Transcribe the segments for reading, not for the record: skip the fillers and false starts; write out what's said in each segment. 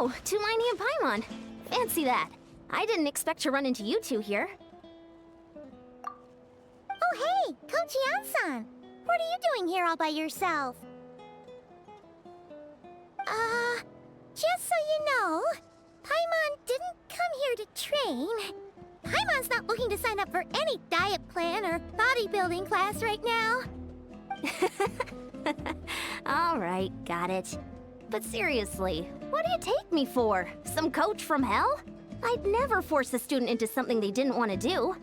Oh, Tulani and Paimon. Fancy that. I didn't expect to run into you two here. Oh hey, Coach Yan-san! What are you doing here all by yourself? Just so you know, Paimon didn't come here to train. Paimon's not looking to sign up for any diet plan or bodybuilding class right now. Alright, got it. But seriously, what do you take me for? Some coach from hell? I'd never force a student into something they didn't want to do.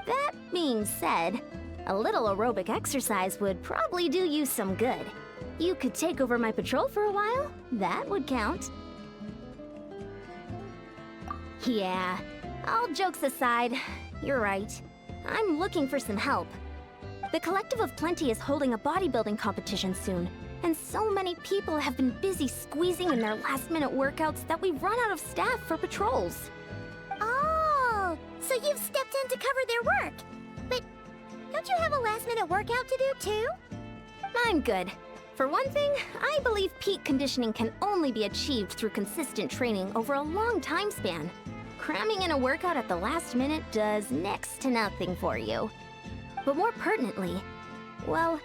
That being said, a little aerobic exercise would probably do you some good. You could take over my patrol for a while. That would count. Yeah, all jokes aside, you're right. I'm looking for some help. The Collective of Plenty is holding a bodybuilding competition soon, and so many people have been busy squeezing in their last-minute workouts that we've run out of staff for patrols. Oh, so you've stepped in to cover their work. But don't you have a last-minute workout to do too? I'm good. For one thing, I believe peak conditioning can only be achieved through consistent training over a long time span. Cramming in a workout at the last minute does next to nothing for you. But more pertinently, well,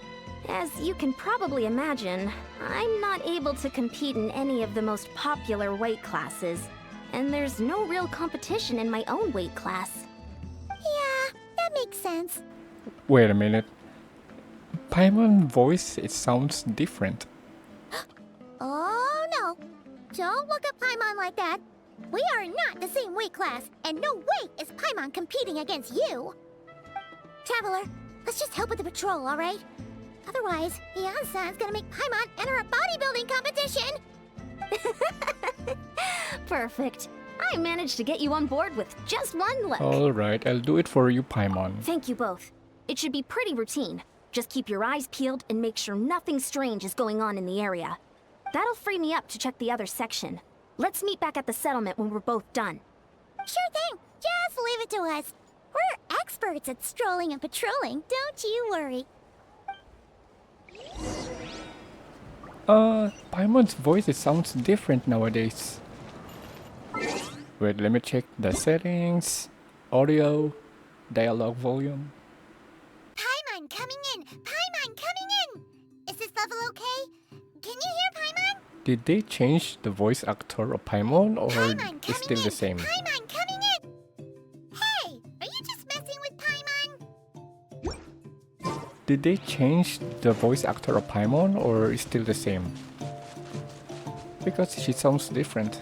as you can probably imagine, I'm not able to compete in any of the most popular weight classes, and there's no real competition in my own weight class. Yeah, that makes sense. Wait a minute. Paimon voice, it sounds different. Oh no, don't look at Paimon like that. We are not the same weight class, and no way is Paimon competing against you. Traveler, let's just help with the patrol, alright? Otherwise, Yan-san's gonna make Paimon enter a bodybuilding competition! Perfect. I managed to get you on board with just one look. Alright, I'll do it for you, Paimon. Thank you both. It should be pretty routine. Just keep your eyes peeled and make sure nothing strange is going on in the area. That'll free me up to check the other section. Let's meet back at the settlement when we're both done. Sure thing. Just leave it to us. We're experts at strolling and patrolling, don't you worry. Paimon's voice, it sounds different nowadays. Wait, let me check the settings. Audio, dialogue volume. Paimon coming in! Paimon coming in! Is this level okay? Can you hear Paimon? Did they change the voice actor of Paimon or Paimon it's still the same? Paimon coming in! Hey! Are you just messing with Paimon? Did they change the voice actor of Paimon or it's still the same? Because she sounds different.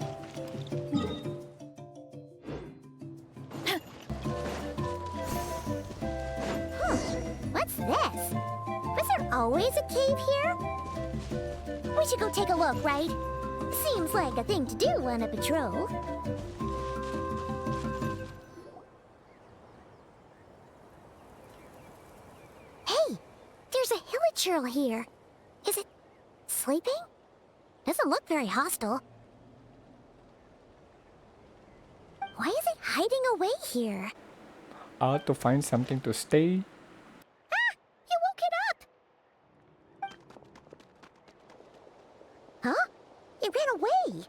What's this? Was there always a cave here? We should go take a look, right? Seems like a thing to do on a patrol. Hey! There's a hilichurl here. Is it sleeping? Doesn't look very hostile. Why is it hiding away here? To find something to stay. Ah! You woke it up! Huh? It ran away!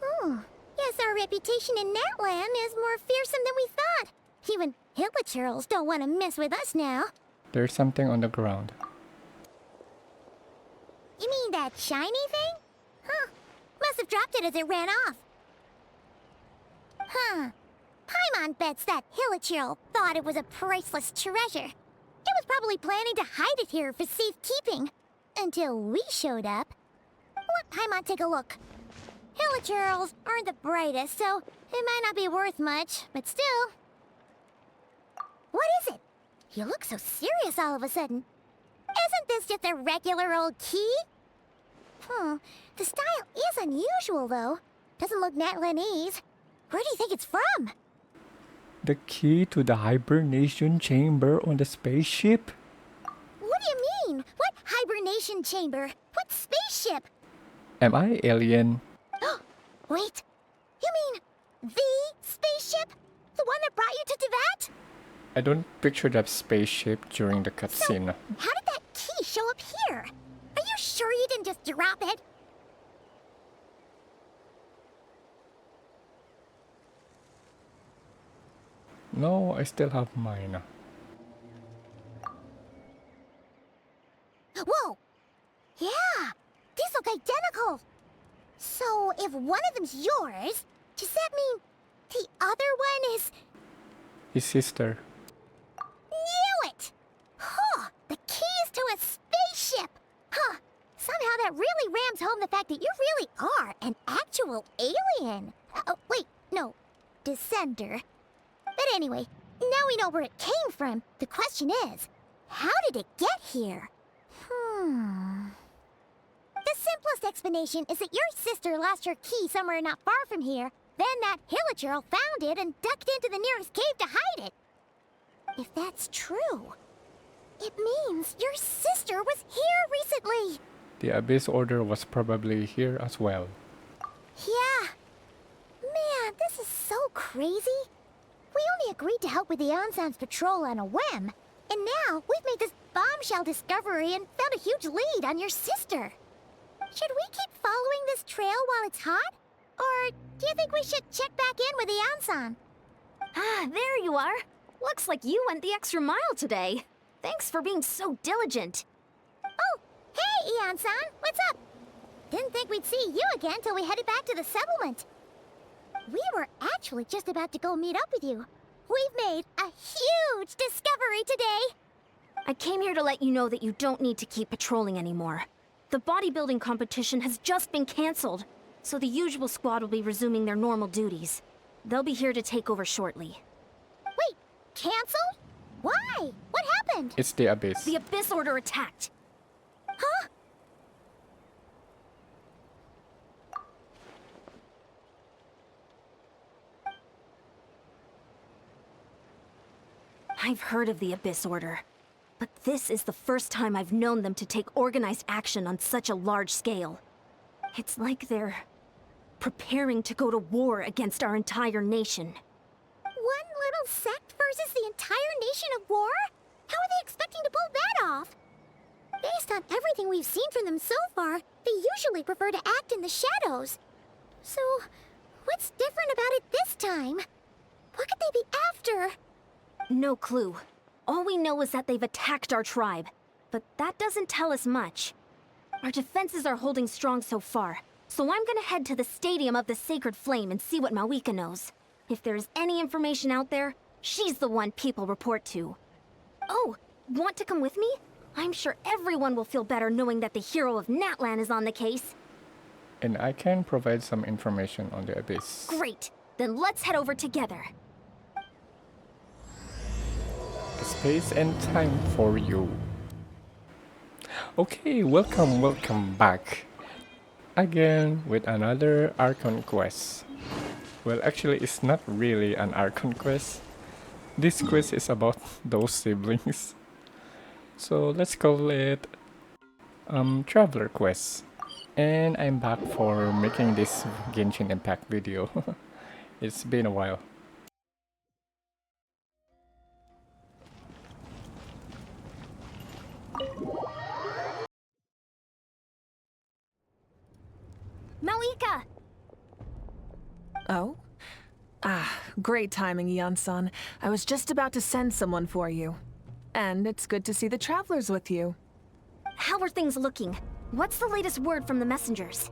Oh, yes, our reputation in Natlan is more fearsome than we thought. Even hilichurls don't want to mess with us now. There's something on the ground. You mean that shiny thing? Huh. Must have dropped it as it ran off. Huh. Paimon bets that hilichurl thought it was a priceless treasure. It was probably planning to hide it here for safekeeping. Until we showed up. Let Paimon take a look. Hilichurls aren't the brightest, so it might not be worth much, but still. What is it? You look so serious all of a sudden. Isn't this just a regular old key? The style is unusual, though. Doesn't look Natlanese. Where do you think it's from? The key to the hibernation chamber on the spaceship? What do you mean? What hibernation chamber? What spaceship? Am I alien? Wait. You mean the spaceship? The one that brought you to Teyvat? I don't picture that spaceship during the cutscene. How did that key show up here? Are you sure you didn't just drop it? No, I still have mine. Whoa! Yeah! These look identical! So, if one of them's yours, does that mean the other one is... His sister. Knew it! Huh! The keys to a spaceship! Huh! Somehow that really rams home the fact that you really are an actual alien. Oh, wait, no. Descender. But anyway, now we know where it came from. The question is, how did it get here? The simplest explanation is that your sister lost her key somewhere not far from here. Then that hilichurl found it and ducked into the nearest cave to hide it. If that's true, it means your sister was here recently. The Abyss Order was probably here as well. Yeah. Man, this is so crazy. We only agreed to help with the Ensemble patrol on a whim. And now we've made this bombshell discovery and found a huge lead on your sister. Should we keep following this trail while it's hot? Or do you think we should check back in with the Ansan? Ah, there you are. Looks like you went the extra mile today. Thanks for being so diligent. Oh, hey, Ian-san, what's up? Didn't think we'd see you again till we headed back to the settlement. We were actually just about to go meet up with you. We've made a huge discovery today. I came here to let you know that you don't need to keep patrolling anymore. The bodybuilding competition has just been canceled, so the usual squad will be resuming their normal duties. They'll be here to take over shortly. Wait, canceled? Why? What happened? It's the Abyss. The Abyss Order attacked. Huh? I've heard of the Abyss Order, but this is the first time I've known them to take organized action on such a large scale. It's like they're preparing to go to war against our entire nation. One little sect versus the entire nation of war? How are they expecting to pull that off? Based on everything we've seen from them so far, they usually prefer to act in the shadows. So, what's different about it this time? What could they be after? No clue. All we know is that they've attacked our tribe, but that doesn't tell us much. Our defenses are holding strong so far, so I'm gonna head to the Stadium of the Sacred Flame and see what Mawika knows. If there's any information out there, she's the one people report to. Oh, want to come with me? I'm sure everyone will feel better knowing that the hero of Natlan is on the case. And I can provide some information on the Abyss. Great! Then let's head over together. Space and time for you. Okay, welcome back. Again with another Archon quest. Well, actually it's not really an Archon quest. This quest is about those siblings. So let's call it Traveler quest. And I'm back for making this Genshin Impact video. It's been a while. Mawika! Oh? Ah, great timing, Ian-san. I was just about to send someone for you. And it's good to see the travelers with you. How are things looking? What's the latest word from the messengers?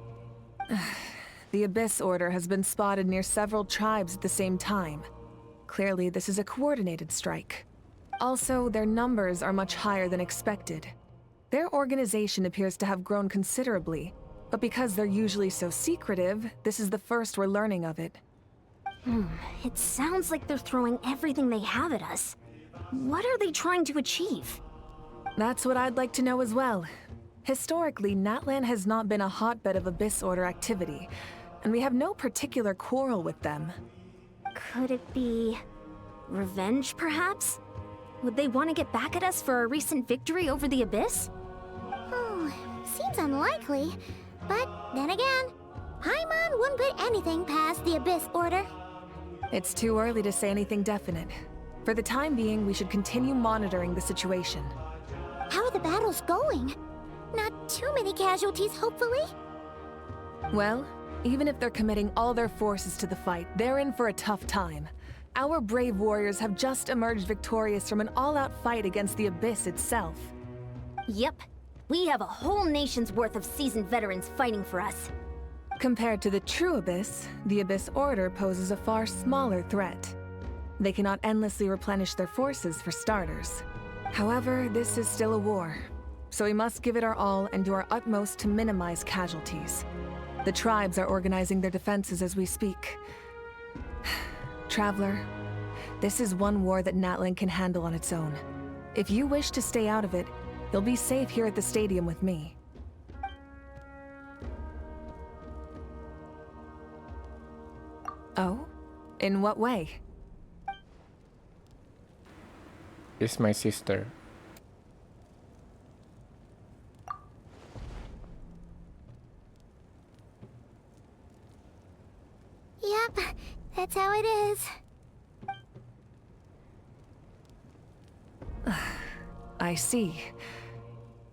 The Abyss Order has been spotted near several tribes at the same time. Clearly, this is a coordinated strike. Also, their numbers are much higher than expected. Their organization appears to have grown considerably, but because they're usually so secretive, this is the first we're learning of it. It sounds like they're throwing everything they have at us. What are they trying to achieve? That's what I'd like to know as well. Historically, Natlan has not been a hotbed of Abyss Order activity, and we have no particular quarrel with them. Could it be revenge, perhaps? Would they want to get back at us for our recent victory over the Abyss? Seems unlikely. But then again, Paimon wouldn't put anything past the Abyss Order. It's too early to say anything definite. For the time being, we should continue monitoring the situation. How are the battles going? Not too many casualties, hopefully? Well, even if they're committing all their forces to the fight, they're in for a tough time. Our brave warriors have just emerged victorious from an all-out fight against the Abyss itself. Yep. We have a whole nation's worth of seasoned veterans fighting for us. Compared to the true Abyss, the Abyss Order poses a far smaller threat. They cannot endlessly replenish their forces for starters. However, this is still a war, so we must give it our all and do our utmost to minimize casualties. The tribes are organizing their defenses as we speak. Traveler, this is one war that Natlan can handle on its own. If you wish to stay out of it, you'll be safe here at the stadium with me. Oh? In what way? Is my sister. Yep, that's how it is. I see.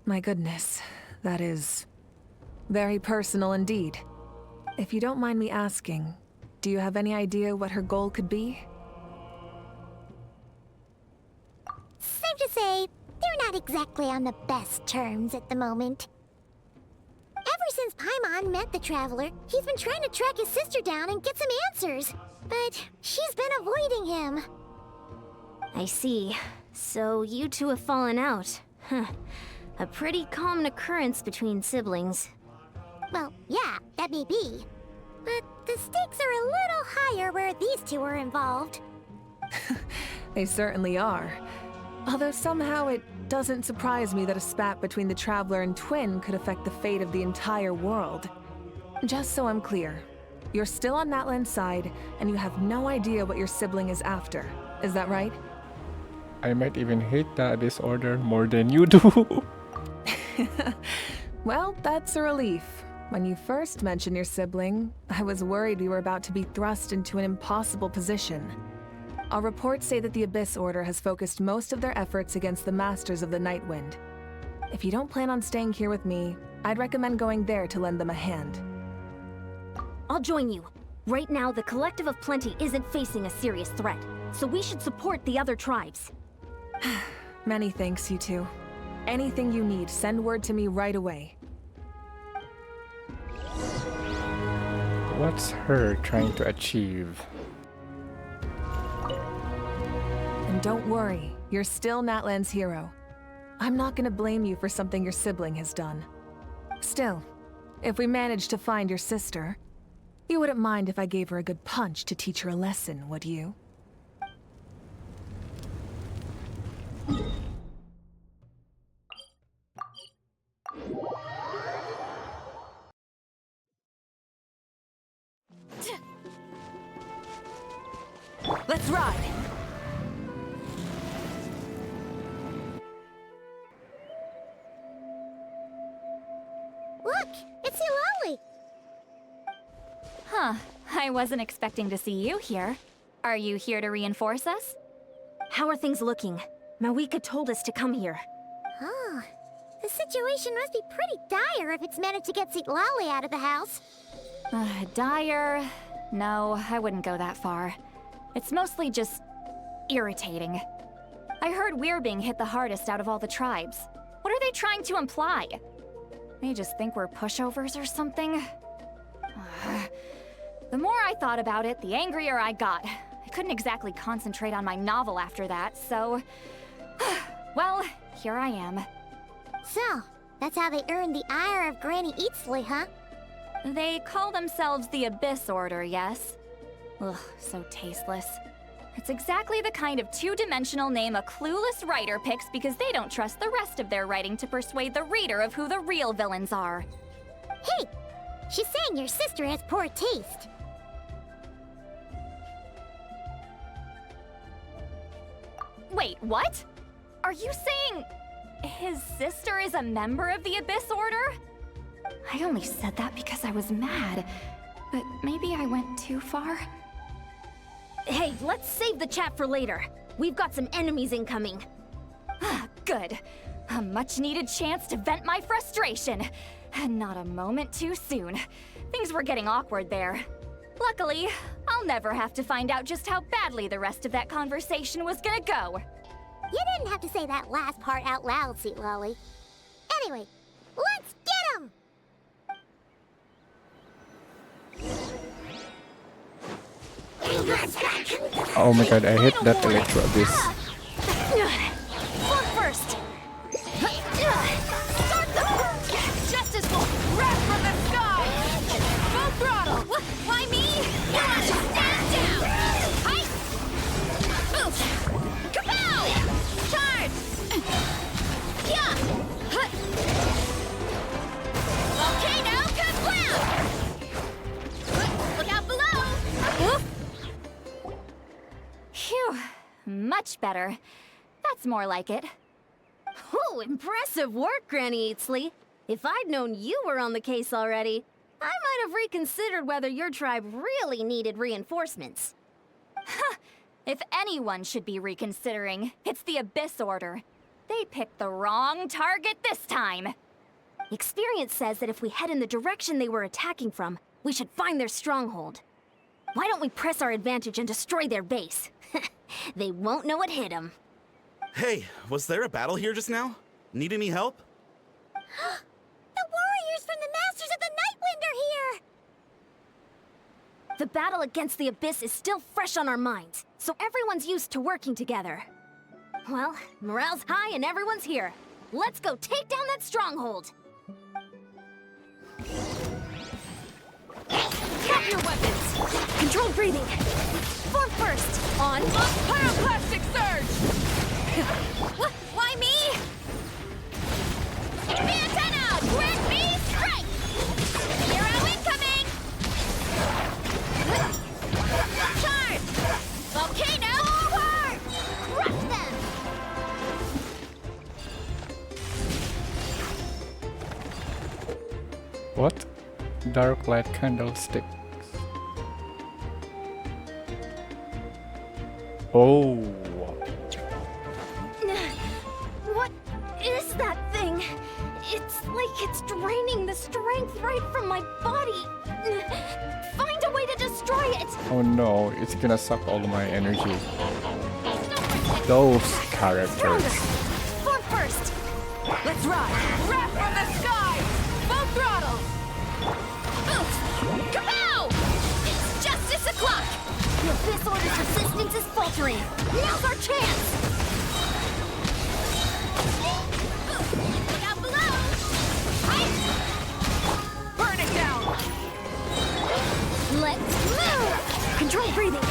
My goodness, that is very personal indeed. If you don't mind me asking, do you have any idea what her goal could be? Safe to say, they're not exactly on the best terms at the moment. Ever since Paimon met the Traveler, he's been trying to track his sister down and get some answers. But she's been avoiding him. I see. So you two have fallen out. Huh. A pretty common occurrence between siblings. Well, yeah, that may be. But the stakes are a little higher where these two are involved. They certainly are. Although somehow it doesn't surprise me that a spat between the Traveler and Twin could affect the fate of the entire world. Just so I'm clear, you're still on Natlan's side, and you have no idea what your sibling is after. Is that right? I might even hate the Abyss Order more than you do. Well, that's a relief. When you first mentioned your sibling, I was worried we were about to be thrust into an impossible position. Our reports say that the Abyss Order has focused most of their efforts against the Masters of the Nightwind. If you don't plan on staying here with me, I'd recommend going there to lend them a hand. I'll join you. Right now, the Collective of Plenty isn't facing a serious threat, so we should support the other tribes. Many thanks, you two. Anything you need, send word to me right away. What's her trying to achieve? And don't worry, you're still Natlan's hero. I'm not gonna blame you for something your sibling has done. Still, if we manage to find your sister, you wouldn't mind if I gave her a good punch to teach her a lesson, would you? Let's ride! Look, it's Eulalie. Huh. I wasn't expecting to see you here. Are you here to reinforce us? How are things looking? Mawika told us to come here. Oh, the situation must be pretty dire if it's managed to get Eulalie out of the house. Dire? No, I wouldn't go that far. It's mostly just irritating. I heard we're being hit the hardest out of all the tribes. What are they trying to imply? They just think we're pushovers or something? The more I thought about it, the angrier I got. I couldn't exactly concentrate on my novel after that, so... well, here I am. So, that's how they earned the ire of Granny Eatsley, huh? They call themselves the Abyss Order, yes? Ugh, so tasteless. It's exactly the kind of two-dimensional name a clueless writer picks because they don't trust the rest of their writing to persuade the reader of who the real villains are. Hey! She's saying your sister has poor taste. Wait, what? Are you saying his sister is a member of the Abyss Order? I only said that because I was mad, but maybe I went too far. Hey, let's save the chat for later. We've got some enemies incoming. Good. A much-needed chance to vent my frustration. Not a moment too soon. Things were getting awkward there. Luckily, I'll I'll never have to find out just how badly the rest of that conversation was gonna go. You didn't have to say that last part out loud, Sweet Lolly. Anyway, let's get him! Oh my god, I hate that Electro Abyss. Form first! Start the... Justice will wrap from the sky! Full throttle! Why me? You want to stand down! Height! Oof! Kapow! Charge! Yeah! Volcano kablam! Look out below! Phew, much better. That's more like it. Ooh, impressive work, Granny Eatsley. If I'd known you were on the case already, I might have reconsidered whether your tribe really needed reinforcements. If anyone should be reconsidering, it's the Abyss Order. They picked the wrong target this time. Experience says that if we head in the direction they were attacking from, we should find their stronghold. Why don't we press our advantage and destroy their base? They won't know what hit them. Hey, was there a battle here just now? Need any help? The warriors from the Masters of the Nightwind are here! The battle against the Abyss is still fresh on our minds, so everyone's used to working together. Well, morale's high and everyone's here. Let's go take down that stronghold! Drop your weapons! Controlled breathing! Form first! On pyroclastic surge! Why me? The antenna! Grant me strike! Hero incoming! Charge! Volcano forward! Crush them! What? Dark light candlesticks. Oh. What is that thing? It's like it's draining the strength right from my body. Find a way to destroy it! Oh no, it's gonna suck all my energy. Those characters. Form first! Let's ride! Wrap from the sky! Full throttle! Oof! Kapow! It's justice o'clock! The Abyss Order's resistance is faltering. Now's our chance! Look out below! Height! Burn it down! Let's move! Control breathing.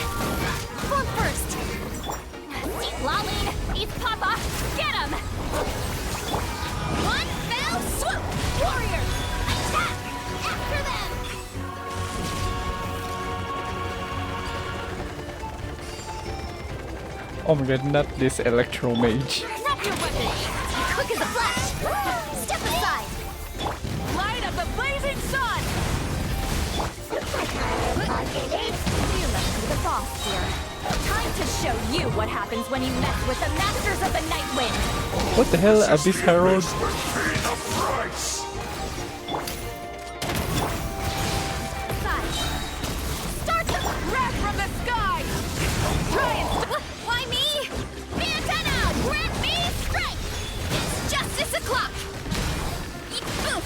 Form first! Lolly! Eat Papa! Get him! One fell swoop! Warriors! Attack! After them! Oh my god, not this Electro Mage. Drop your weapon! Quick as a flash! Step aside! Light of the blazing sun! You must be the boss here. Time to show you what happens when you mess with the Masters of the Nightwind! What the hell, Abyss Herald? Start the wrap from the sky! Try and why me? The antenna! Grant me strike! It's justice o'clock! Oof!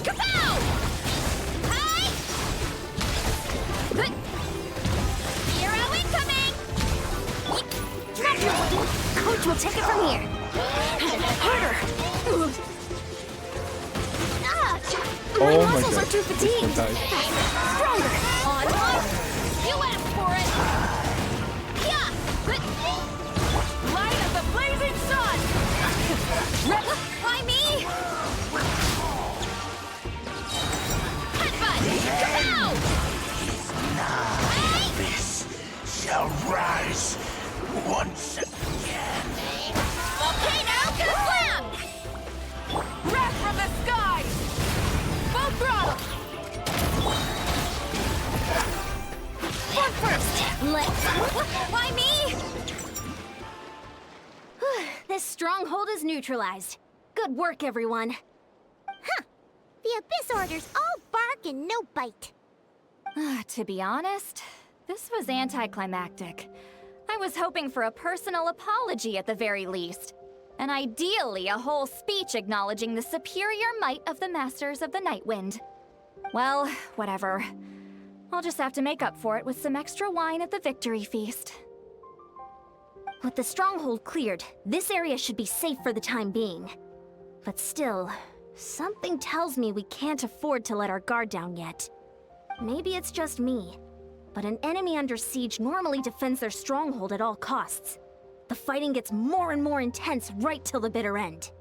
Kapow! Hi! Hero incoming! Drop your weapon! Coach will take it from here! Harder! Oh My my muscles god. are too fatigued! Die. Stronger! On! You asked for it! Yeah! Light of the blazing sun! Why me? Headbutt! Kapow! Hey! This shall rise once again. Volcano kablam! Wrap from the sky! Full throttle! Form first! Let's... Why me? This stronghold is neutralized. Good work, everyone. The Abyss Order's all bark and no bite. To be honest, This was anticlimactic. I was hoping for a personal apology at the very least. And ideally, a whole speech acknowledging the superior might of the Masters of the Nightwind. Well, whatever. I'll just have to make up for it with some extra wine at the victory feast. With the stronghold cleared, this area should be safe for the time being. But still, something tells me we can't afford to let our guard down yet. Maybe it's just me, but an enemy under siege normally defends their stronghold at all costs. The fighting gets more and more intense right till the bitter end.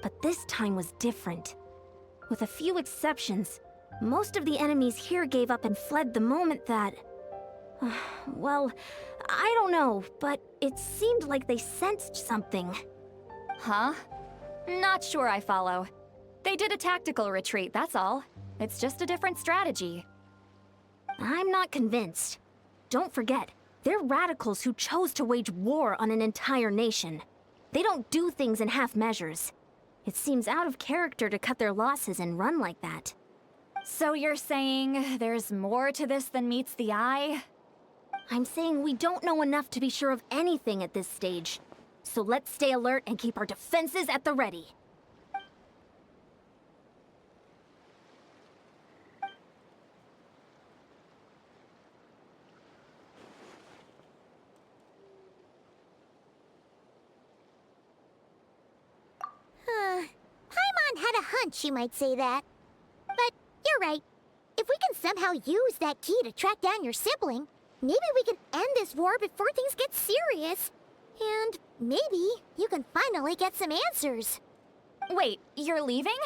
But this time was different. With a few exceptions, most of the enemies here gave up and fled the moment that... well, I don't know, but it seemed like they sensed something. Huh? Not sure I follow. They did a tactical retreat, that's all. It's just a different strategy. I'm not convinced. Don't forget, they're radicals who chose to wage war on an entire nation. They don't do things in half measures. It seems out of character to cut their losses and run like that. So you're saying there's more to this than meets the eye? I'm saying we don't know enough to be sure of anything at this stage. So let's stay alert and keep our defenses at the ready. Paimon had a hunch you might say that. But you're right. If we can somehow use that key to track down your sibling, maybe we can end this war before things get serious. And maybe you can finally get some answers. Wait, you're leaving?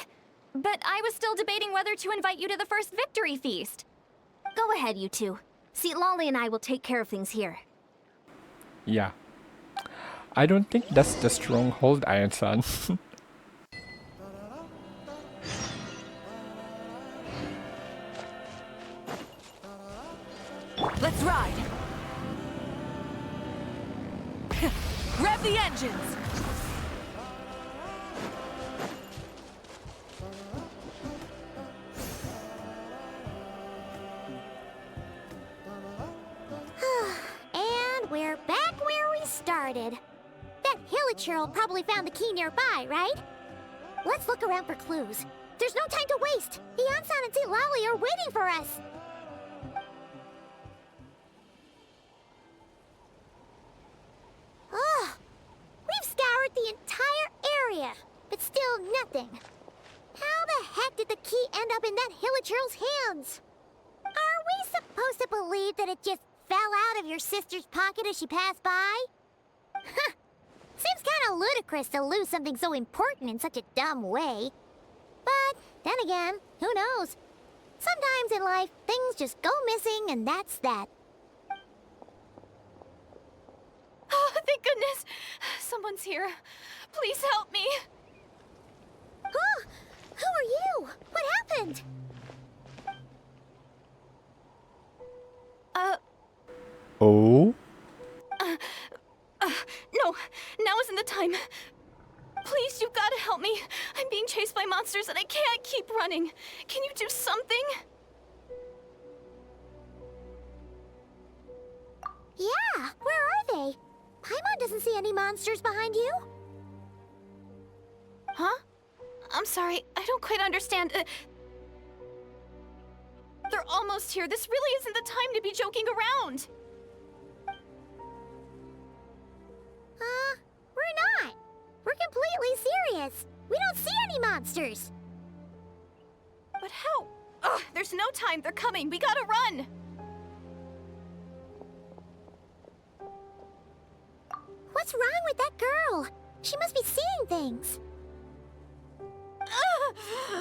But I was still debating whether to invite you to the first victory feast. Go ahead, you two. Lolly and I will take care of things here. Yeah. I don't think that's the stronghold, Iron-san. Let's ride! Rev the engines! And we're back where we started. That Hilichurl probably found the key nearby, right? Let's look around for clues. There's no time to waste. Beyonsan and Lolly are waiting for us. Ugh. We've scoured the entire area, but still nothing. How the heck did the key end up in that Hilichurl's hands? Are we supposed to believe that it just fell out of your sister's pocket as she passed by? Huh. Seems kind of ludicrous to lose something so important in such a dumb way. But then again, who knows? Sometimes in life, things just go missing and that's that. Oh, thank goodness! Someone's here. Please help me! Huh? Who are you? What happened? Oh? No, now isn't the time. Please, you've got to help me. I'm being chased by monsters and I can't keep running. Can you do something? Yeah, where are they? Paimon doesn't see any monsters behind you. Huh? I'm sorry, I don't quite understand. They're almost here. This really isn't the time to be joking around. We're not. We're completely serious. We don't see any monsters. But how? Ugh, there's no time. They're coming. We gotta run. What's wrong with that girl? She must be seeing things. Oh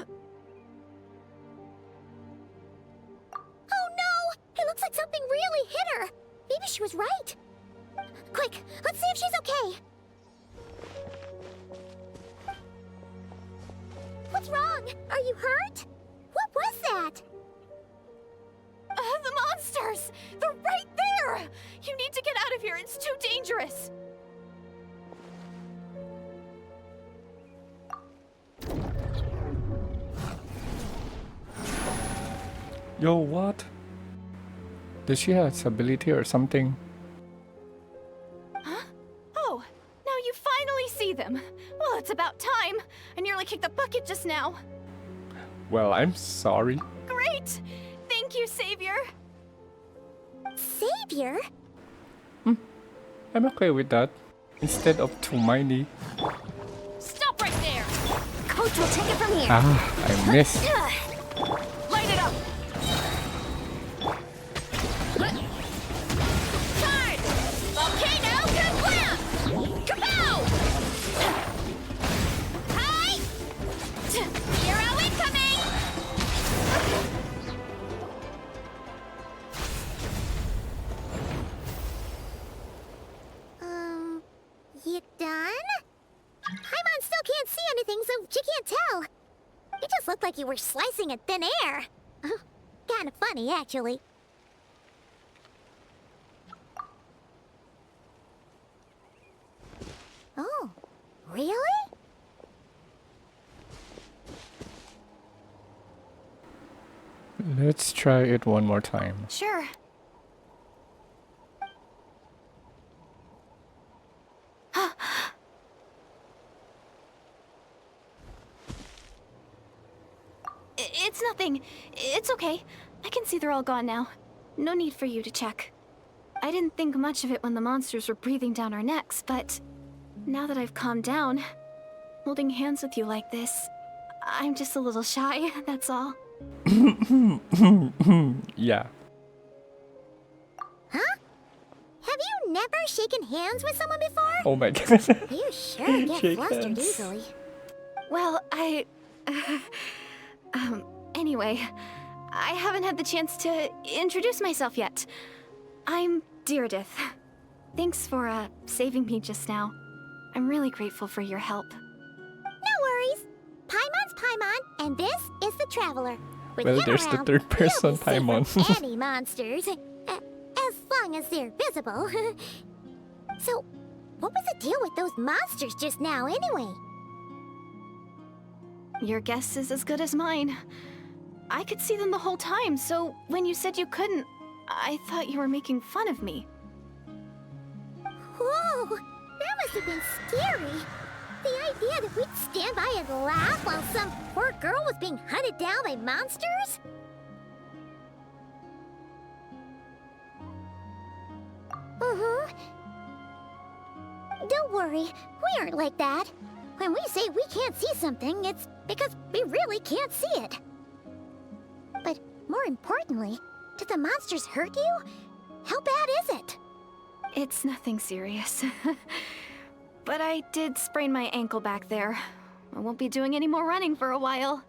no! It looks like something really hit her. Maybe she was right. Quick, let's see if she's okay. What's wrong? Are you hurt? What was that? The monsters! They're right there! You need to get out of here. It's too dangerous. Yo, what? Does she have ability or something? Oh, now you finally see them. Well, it's about time. I nearly kicked the bucket just now. Well, I'm sorry. Great! Thank you, Savior. Savior? I'm okay with that. Instead of Tumaini. Stop right there! Coach will take it from here. Ah, I missed. Light it up! Charge! Volcano kablam! Kapow! Hi! Hero incoming! You done? Paimon still can't see anything, so she can't tell. You just looked like you were slicing at thin air. Kinda funny, actually. Oh, really? Let's try it one more time. Sure. It's nothing. It's okay. I can see they're all gone now. No need for you to check. I didn't think much of it when the monsters were breathing down our necks, but now that I've calmed down, holding hands with you like this, I'm just a little shy, that's all. Yeah. Huh? Have you never shaken hands with someone before? Oh my god. You sure get Shake flustered hands. easily. Well, anyway, I haven't had the chance to introduce myself yet. I'm Deirdith. Thanks for, saving me just now. I'm really grateful for your help. No worries. Paimon's Paimon, and this is the Traveler. With Well, him there's the around, third person you'll be safe Paimon. from any monsters, as long as they're visible. So, what was the deal with those monsters just now, anyway? Your guess is as good as mine. I could see them the whole time, so when you said you couldn't, I thought you were making fun of me. Whoa, that must have been scary. The idea that we'd stand by and laugh while some poor girl was being hunted down by monsters? Don't worry, we aren't like that. When we say we can't see something, it's because we really can't see it. But more importantly, did the monsters hurt you? How bad is it? It's nothing serious. But I did sprain my ankle back there. I won't be doing any more running for a while.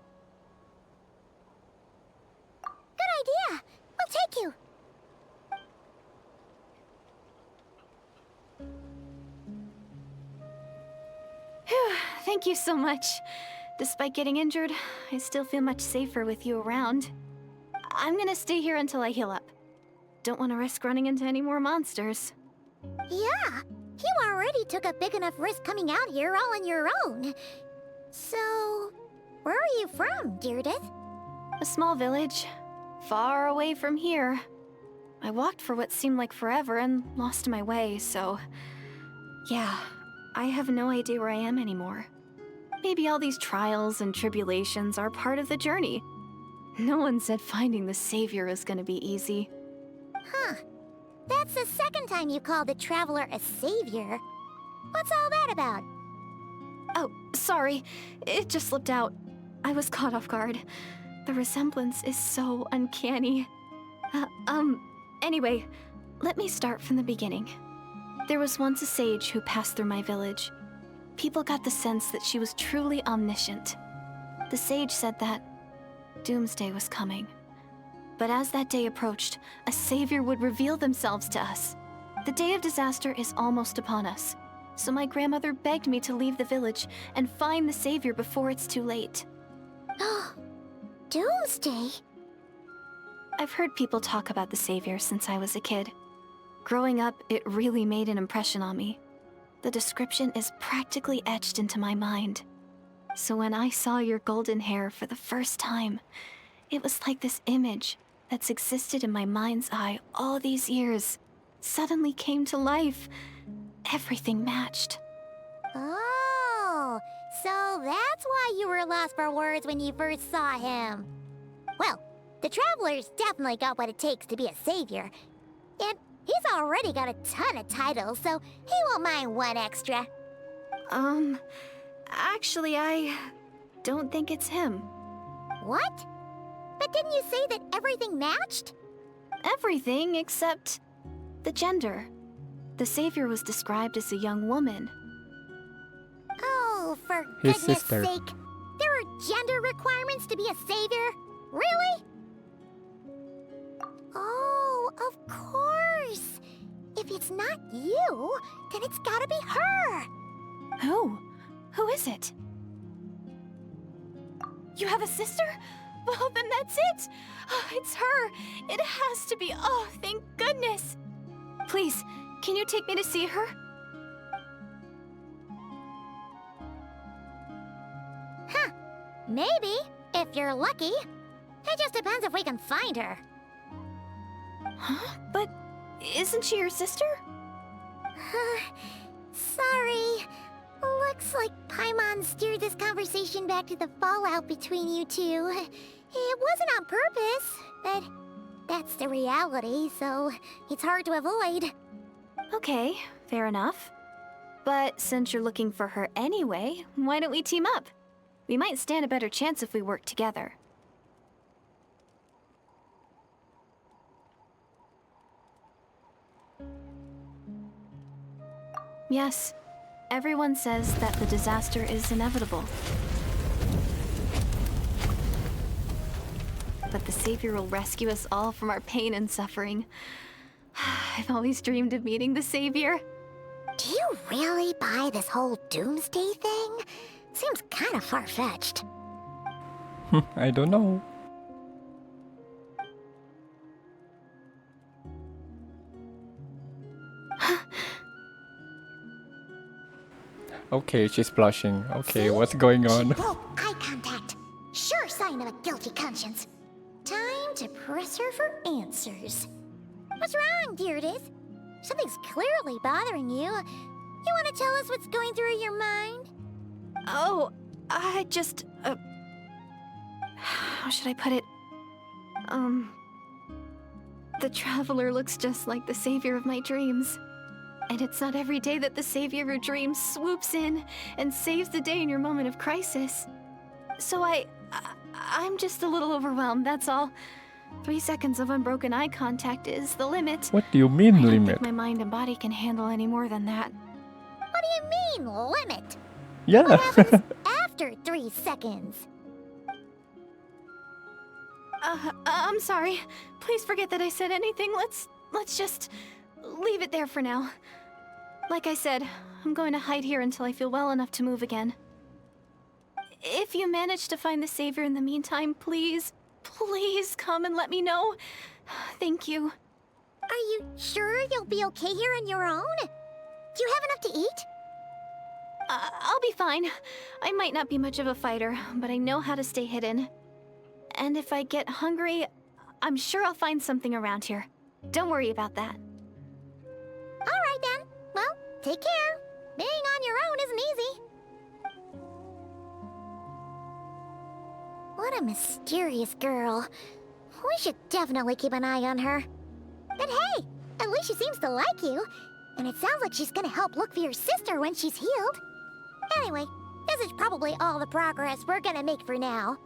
Good idea. We'll take you. Phew, thank you so much. Despite getting injured, I still feel much safer with you around. I'm gonna stay here until I heal up. Don't want to risk running into any more monsters. Yeah, you already took a big enough risk coming out here all on your own. So, where are you from, Deirdith? A small village, far away from here. I walked for what seemed like forever and lost my way, so... yeah, I have no idea where I am anymore. Maybe all these trials and tribulations are part of the journey. No one said finding the Savior is gonna be easy. Huh. That's the second time you called the Traveler a savior. What's all that about? Oh, sorry. It just slipped out. I was caught off guard. The resemblance is so uncanny. Anyway, let me start from the beginning. There was once a sage who passed through my village. People got the sense that she was truly omniscient. The sage said that doomsday was coming. But as that day approached, a savior would reveal themselves to us. The day of disaster is almost upon us, so my grandmother begged me to leave the village and find the savior before it's too late. Doomsday? I've heard people talk about the savior since I was a kid. Growing up, it really made an impression on me. The description is practically etched into my mind. So when I saw your golden hair for the first time, it was like this image, that's existed in my mind's eye all these years suddenly came to life. Everything matched. Oh, so that's why you were lost for words when you first saw him. Well, the Traveler's definitely got what it takes to be a savior. And he's already got a ton of titles, so he won't mind one extra. Actually, I don't think it's him. What? But didn't you say that everything matched? Everything except the gender. The savior was described as a young woman. Oh, for His goodness sister. sake. There are gender requirements to be a savior? Really? Oh, of course. If it's not you, then it's gotta be her. Who? Who is it? You have a sister? Well, then that's it! Oh, it's her! It has to be! Oh, thank goodness! Please, can you take me to see her? Huh. Maybe, if you're lucky. It just depends if we can find her. Huh? But isn't she your sister? Sorry. Looks like Paimon steered this conversation back to the fallout between you two. It wasn't on purpose, but that's the reality, so it's hard to avoid. Okay, fair enough. But since you're looking for her anyway, why don't we team up? We might stand a better chance if we work together. Yes, everyone says that the disaster is inevitable. But the Savior will rescue us all from our pain and suffering. I've always dreamed of meeting the Savior. Do you really buy this whole doomsday thing? Seems kind of far-fetched. I don't know. Okay, she's blushing. Okay, what's going on? She broke eye contact. Sure sign of a guilty conscience. Time to press her for answers. What's wrong, Deirdis? Something's clearly bothering you. You want to tell us what's going through your mind? Oh, I just, how should I put it? The Traveler looks just like the savior of my dreams. And it's not every day that the savior of your dreams swoops in and saves the day in your moment of crisis. So I'm just a little overwhelmed, that's all. 3 seconds of unbroken eye contact is the limit. What do you mean I don't limit? think my mind and body can handle any more than that. What do you mean, limit? Yeah. What happens after 3 seconds? I'm sorry. Please forget that I said anything. Let's just leave it there for now. Like I said, I'm going to hide here until I feel well enough to move again. If you manage to find the Savior in the meantime, please come and let me know. Thank you. Are you sure you'll be okay here on your own? Do you have enough to eat? I'll be fine. I might not be much of a fighter, but I know how to stay hidden. And if I get hungry, I'm sure I'll find something around here. Don't worry about that. All right then. Well, take care. Being on your own isn't easy. What a mysterious girl. We should definitely keep an eye on her. But hey, at least she seems to like you. And it sounds like she's gonna help look for your sister when she's healed. Anyway, this is probably all the progress we're gonna make for now.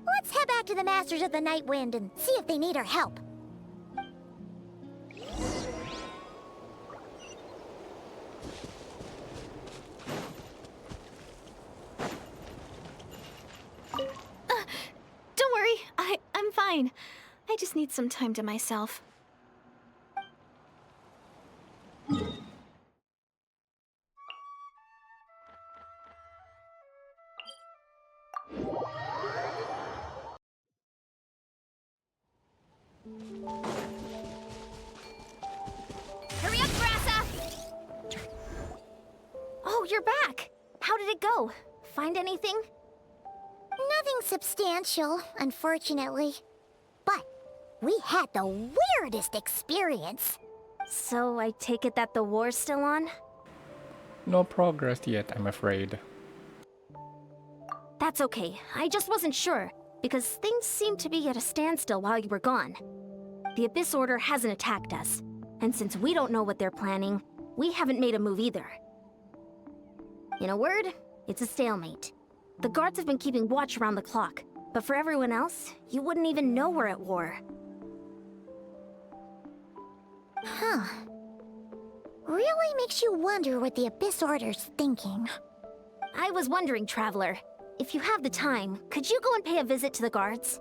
Let's head back to the Masters of the Night Wind and see if they need our help. Don't worry, I'm fine. I just need some time to myself. Hurry up, Grassa! Oh, you're back! How did it go? Find anything? Nothing substantial, unfortunately. But We had the weirdest experience. So I take it that the war's still on? No progress yet, I'm afraid. That's okay. I just wasn't sure, because things seemed to be at a standstill while you were gone. The Abyss Order hasn't attacked us, and since we don't know what they're planning, we haven't made a move either. In a word, it's a stalemate. The guards have been keeping watch around the clock, but for everyone else, you wouldn't even know we're at war. Huh. Really makes you wonder what the Abyss Order's thinking. I was wondering, Traveler, if you have the time, could you go and pay a visit to the guards?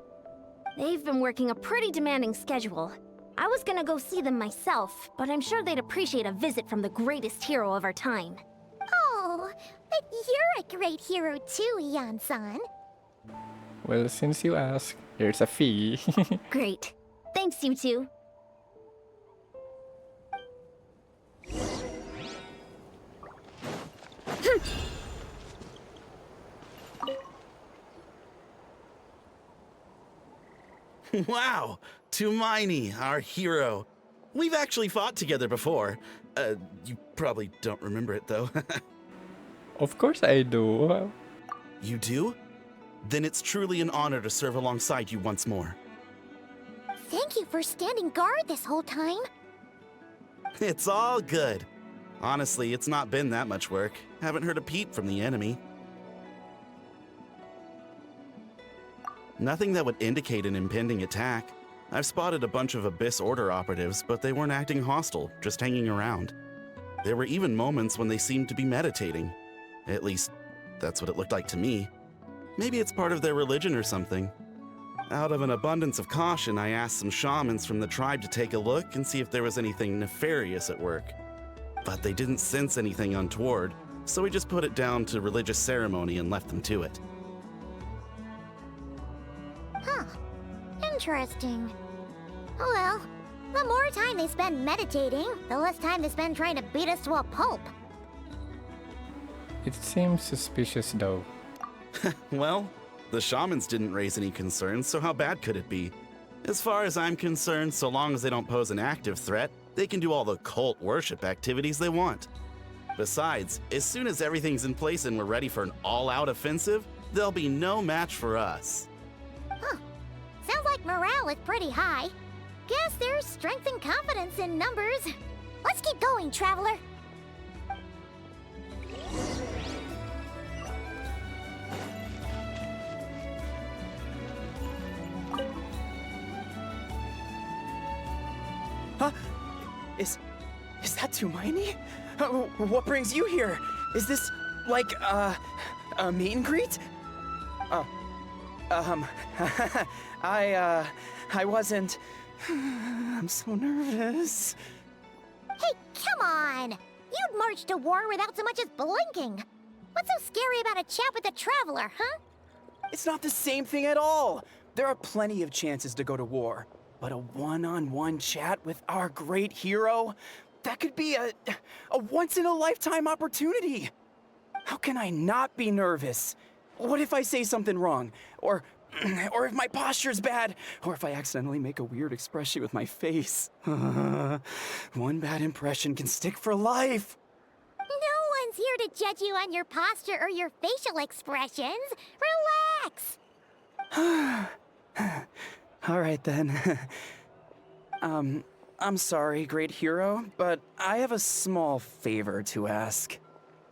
They've been working a pretty demanding schedule. I was gonna go see them myself, but I'm sure they'd appreciate a visit from the greatest hero of our time. Oh, but you're a great hero too, Yan-san. Well, since you ask, here's a fee. Great. Thanks, you two. Wow, Tumaini, our hero. We've actually fought together before. You probably don't remember it though. Of course I do. You do? Then it's truly an honor to serve alongside you once more. Thank you for standing guard this whole time. It's all good. Honestly, it's not been that much work. Haven't heard a peep from the enemy. Nothing that would indicate an impending attack. I've spotted a bunch of Abyss Order operatives, but they weren't acting hostile, just hanging around. There were even moments when they seemed to be meditating. At least, that's what it looked like to me. Maybe it's part of their religion or something. Out of an abundance of caution, I asked some shamans from the tribe to take a look and see if there was anything nefarious at work. But they didn't sense anything untoward, so we just put it down to religious ceremony and left them to it. Huh. Interesting. Oh well, the more time they spend meditating, the less time they spend trying to beat us to a pulp. It seems suspicious though. Well, the shamans didn't raise any concerns, so how bad could it be? As far as I'm concerned, so long as they don't pose an active threat, they can do all the cult worship activities they want. Besides, as soon as everything's in place and we're ready for an all-out offensive, there'll be no match for us. Huh. Sounds like morale is pretty high. Guess there's strength and confidence in numbers. Let's keep going, Traveler. Huh? Is that Tumaini? What brings you here? Is this, like, a meet and greet? I wasn't... I'm so nervous. Hey, come on! You'd march to war without so much as blinking. What's so scary about a chat with a Traveler, huh? It's not the same thing at all. There are plenty of chances to go to war. But a one-on-one chat with our great hero? That could be a once-in-a-lifetime opportunity. How can I not be nervous? What if I say something wrong? Or if my posture's bad? Or if I accidentally make a weird expression with my face? One bad impression can stick for life. No one's here to judge you on your posture or your facial expressions. Relax! All right, then. I'm sorry, great hero, but I have a small favor to ask.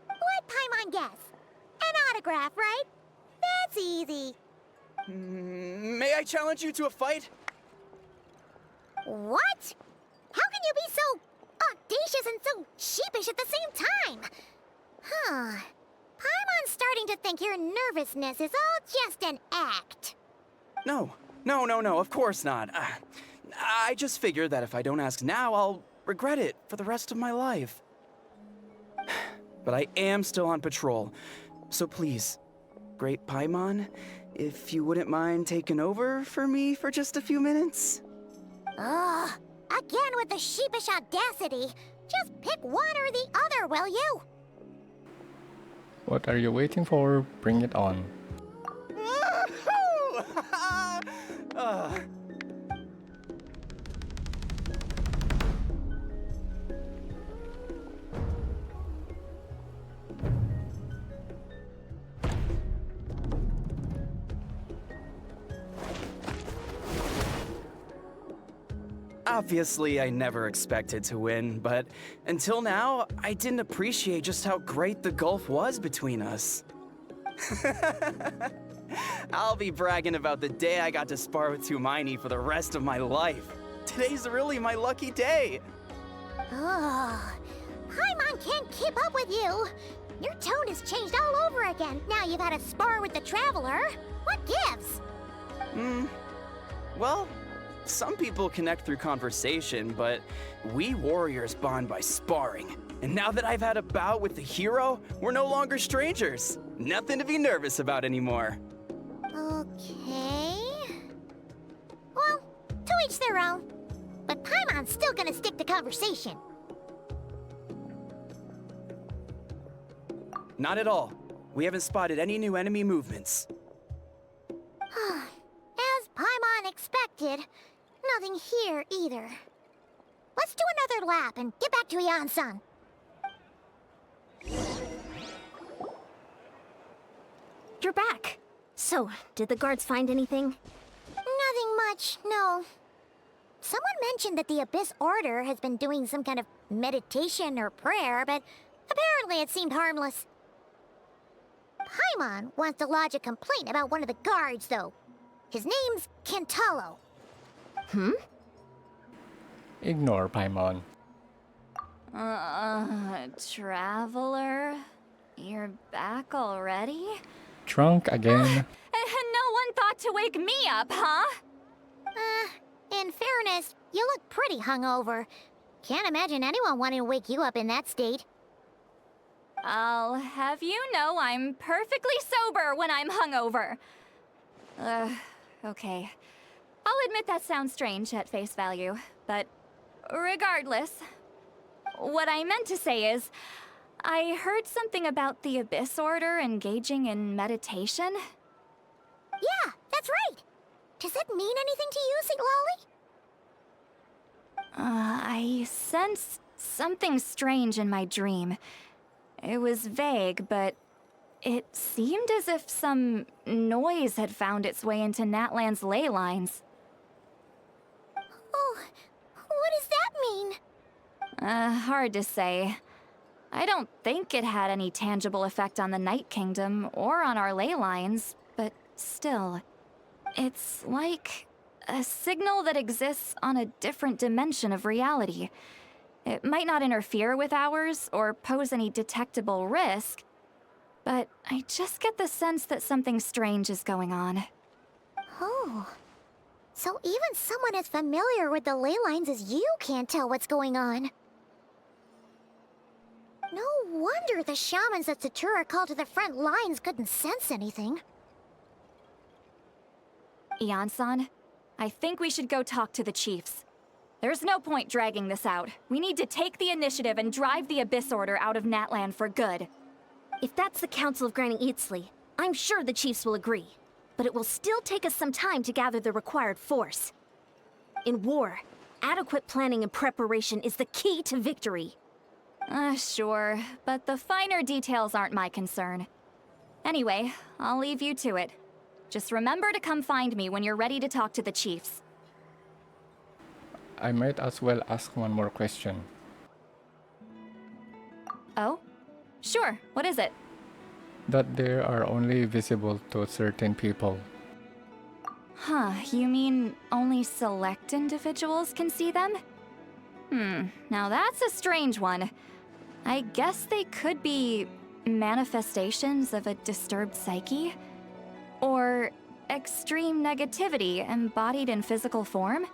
Let Paimon guess. An autograph, right? That's easy. May I challenge you to a fight? What? How can you be so audacious and so sheepish at the same time? Huh. Paimon's starting to think your nervousness is all just an act. No, of course not. I just figured that if I don't ask now, I'll regret it for the rest of my life. But I am still on patrol, so please, Great Paimon, if you wouldn't mind taking over for me for just a few minutes? Ugh, again with the sheepish audacity. Just pick one or the other, will you? What are you waiting for? Bring it on. Obviously, I never expected to win, but until now, I didn't appreciate just how great the gulf was between us. I'll be bragging about the day I got to spar with Hermione for the rest of my life. Today's really my lucky day. Oh, Paimon can't keep up with you. Your tone has changed all over again. Now you've had a spar with the Traveler. What gives? Well, some people connect through conversation, but we warriors bond by sparring. And now that I've had a bout with the hero, we're no longer strangers. Nothing to be nervous about anymore. Okay. Well, to each their own. But Paimon's still gonna stick to conversation. Not at all. We haven't spotted any new enemy movements. As Paimon expected, nothing here either. Let's do another lap and get back to Yan-san. You're back. So, did the guards find anything? Nothing much, no. Someone mentioned that the Abyss Order has been doing some kind of meditation or prayer, but apparently it seemed harmless. Paimon wants to lodge a complaint about one of the guards, though. His name's Kentalo. Ignore Paimon. Traveler? You're back already? Drunk again? No one thought to wake me up, huh? In fairness, you look pretty hungover. Can't imagine anyone wanting to wake you up in that state. I'll have you know I'm perfectly sober when I'm hungover. Okay. I'll admit that sounds strange at face value, but regardless, what I meant to say is, I heard something about the Abyss Order engaging in meditation. Yeah, that's right. Does that mean anything to you, St. Lolly? I sensed something strange in my dream. It was vague, but it seemed as if some noise had found its way into Natlan's ley lines. Oh, what does that mean? Hard to say. I don't think it had any tangible effect on the Night Kingdom or on our ley lines, but still. It's like a signal that exists on a different dimension of reality. It might not interfere with ours or pose any detectable risk, but I just get the sense that something strange is going on. Oh. So even someone as familiar with the ley lines as you can't tell what's going on. No wonder the shamans that Satura called to the front lines couldn't sense anything. Yan-san, I think we should go talk to the chiefs. There's no point dragging this out. We need to take the initiative and drive the Abyss Order out of Natlan for good. If that's the Council of Granny Eatsley, I'm sure the chiefs will agree. But it will still take us some time to gather the required force. In war, adequate planning and preparation is the key to victory. Sure, but the finer details aren't my concern. Anyway, I'll leave you to it. Just remember to come find me when you're ready to talk to the chiefs. I might as well ask one more question. Oh? Sure, what is it? That they are only visible to certain people. Huh, you mean only select individuals can see them? Now that's a strange one. I guess they could be manifestations of a disturbed psyche? Or extreme negativity embodied in physical form?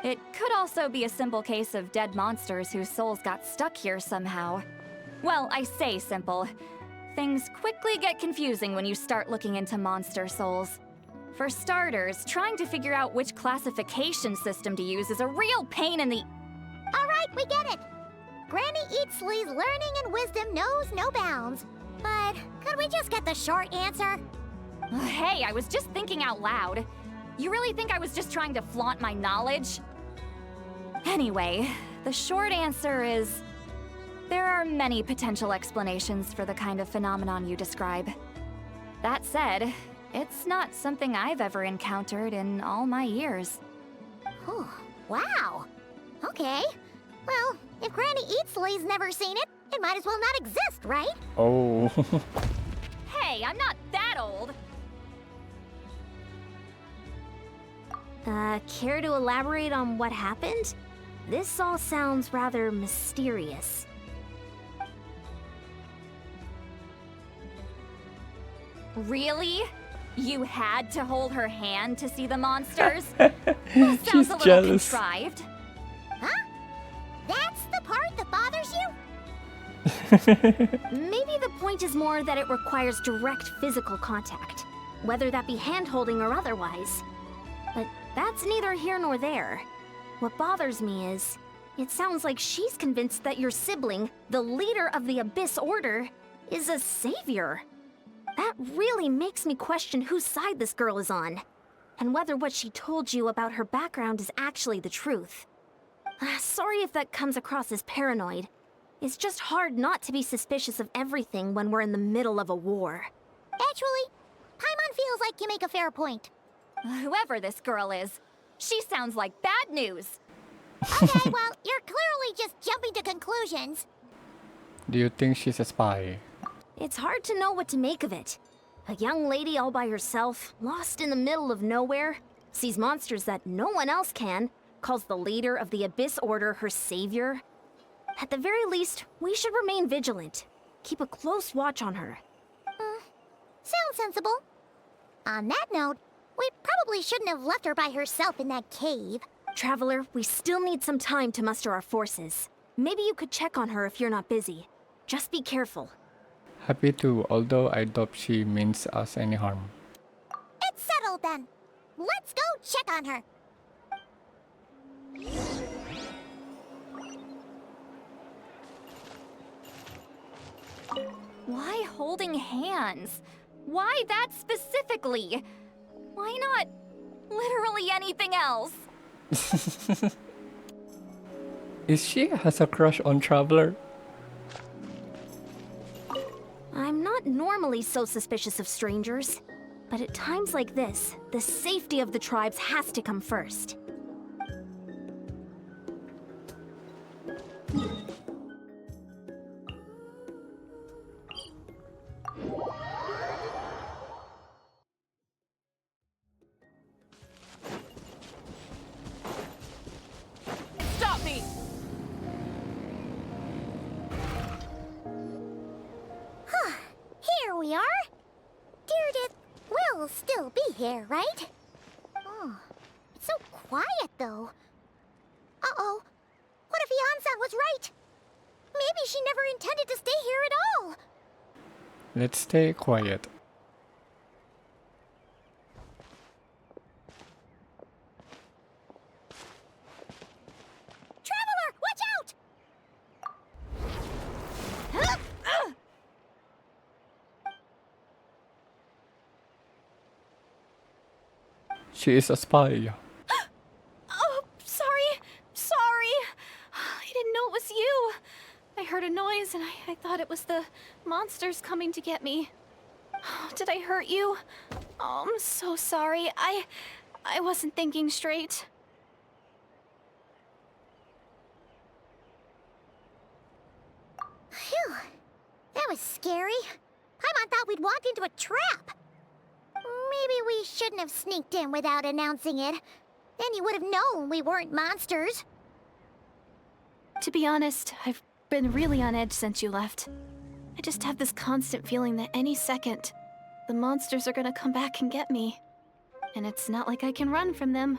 It could also be a simple case of dead monsters whose souls got stuck here somehow. Well, I say simple. Things quickly get confusing when you start looking into monster souls. For starters, trying to figure out which classification system to use is a real pain in the... Alright, we get it. Granny Eatsley's learning and wisdom knows no bounds. But could we just get the short answer? Hey, I was just thinking out loud. You really think I was just trying to flaunt my knowledge? Anyway, the short answer is... there are many potential explanations for the kind of phenomenon you describe. That said, it's not something I've ever encountered in all my years. Oh, wow. Okay. Well, if Granny Eatsley's never seen it, it might as well not exist, right? Oh. Hey, I'm not that old. Care to elaborate on what happened? This all sounds rather mysterious. Really? You had to hold her hand to see the monsters? That sounds She's a little jealous. contrived. Huh? That's the part that bothers you? Maybe the point is more that it requires direct physical contact, whether that be hand-holding or otherwise. But that's neither here nor there. What bothers me is, it sounds like she's convinced that your sibling, the leader of the Abyss Order, is a savior. That really makes me question whose side this girl is on, and whether what she told you about her background is actually the truth. Sorry if that comes across as paranoid. It's just hard not to be suspicious of everything when we're in the middle of a war. Actually, Paimon feels like you make a fair point. Whoever this girl is, she sounds like bad news. Okay, well, you're clearly just jumping to conclusions. Do you think she's a spy? It's hard to know what to make of it. A young lady all by herself, lost in the middle of nowhere, sees monsters that no one else can, calls the leader of the Abyss Order her savior. At the very least, we should remain vigilant. Keep a close watch on her. Sounds sensible. On that note, we probably shouldn't have left her by herself in that cave. Traveler, we still need some time to muster our forces. Maybe you could check on her if you're not busy. Just be careful. Happy to, although I doubt she means us any harm. It's settled then. Let's go check on her. Why holding hands? Why that specifically? Why not literally anything else? Is she has a crush on Traveler? I'm not normally so suspicious of strangers, but at times like this, the safety of the tribes has to come first. Stop me! Here we are. Deirdre will still be here, right? Oh, it's so quiet though. Uh-oh. What if Yansan was right? Maybe she never intended to stay here at all. Let's stay quiet. Traveler, watch out! She is a spy. Oh, sorry. Sorry. I didn't know it was you. I heard a noise and I thought it was the monsters coming to get me. Oh, did I hurt you? Oh, I'm so sorry. I wasn't thinking straight. Phew. That was scary. Paimon thought we'd walked into a trap. Maybe we shouldn't have sneaked in without announcing it. Then you would have known we weren't monsters. To be honest, I've been really on edge since you left. I just have this constant feeling that any second, the monsters are gonna come back and get me. And it's not like I can run from them.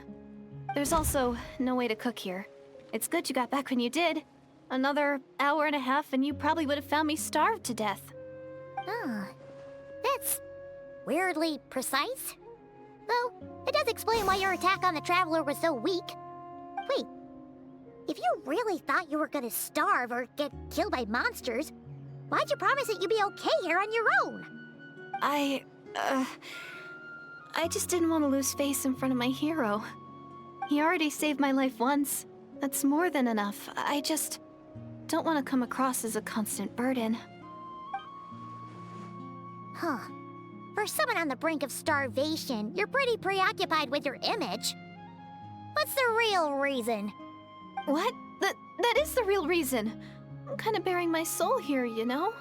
There's also no way to cook here. It's good you got back when you did. Another hour and a half and you probably would have found me starved to death. Oh, that's weirdly precise. Though, it does explain why your attack on the Traveler was so weak. Wait, if you really thought you were gonna starve or get killed by monsters, why'd you promise that you'd be okay here on your own? I just didn't want to lose face in front of my hero. He already saved my life once. That's more than enough. I just don't want to come across as a constant burden. Huh. For someone on the brink of starvation, you're pretty preoccupied with your image. What's the real reason? What? That is the real reason. I'm kind of bearing my soul here, you know?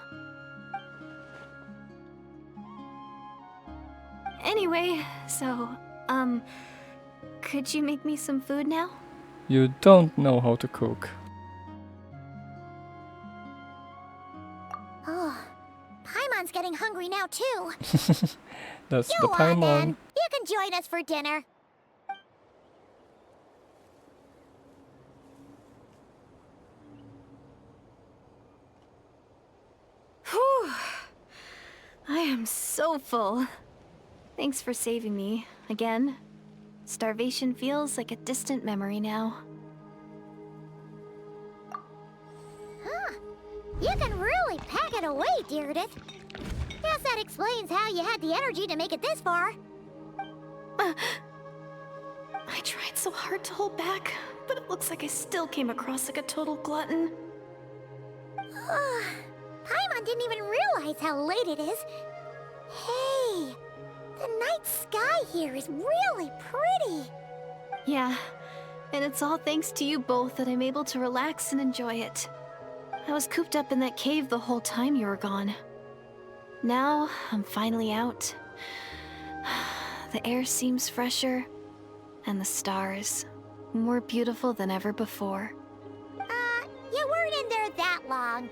Anyway, so, could you make me some food now? You don't know how to cook. Oh, Paimon's getting hungry now too. That's Go the on then. Paimon. You can join us for dinner. Whew. I am so full. Thanks for saving me, again. Starvation feels like a distant memory now. Huh. You can really pack it away, Deirdith. Guess that explains how you had the energy to make it this far. I tried so hard to hold back, but it looks like I still came across like a total glutton. Paimon didn't even realize how late it is. Hey, the night sky here is really pretty. Yeah, and it's all thanks to you both that I'm able to relax and enjoy it. I was cooped up in that cave the whole time you were gone. Now, I'm finally out. The air seems fresher, and the stars more beautiful than ever before. You weren't in there that long.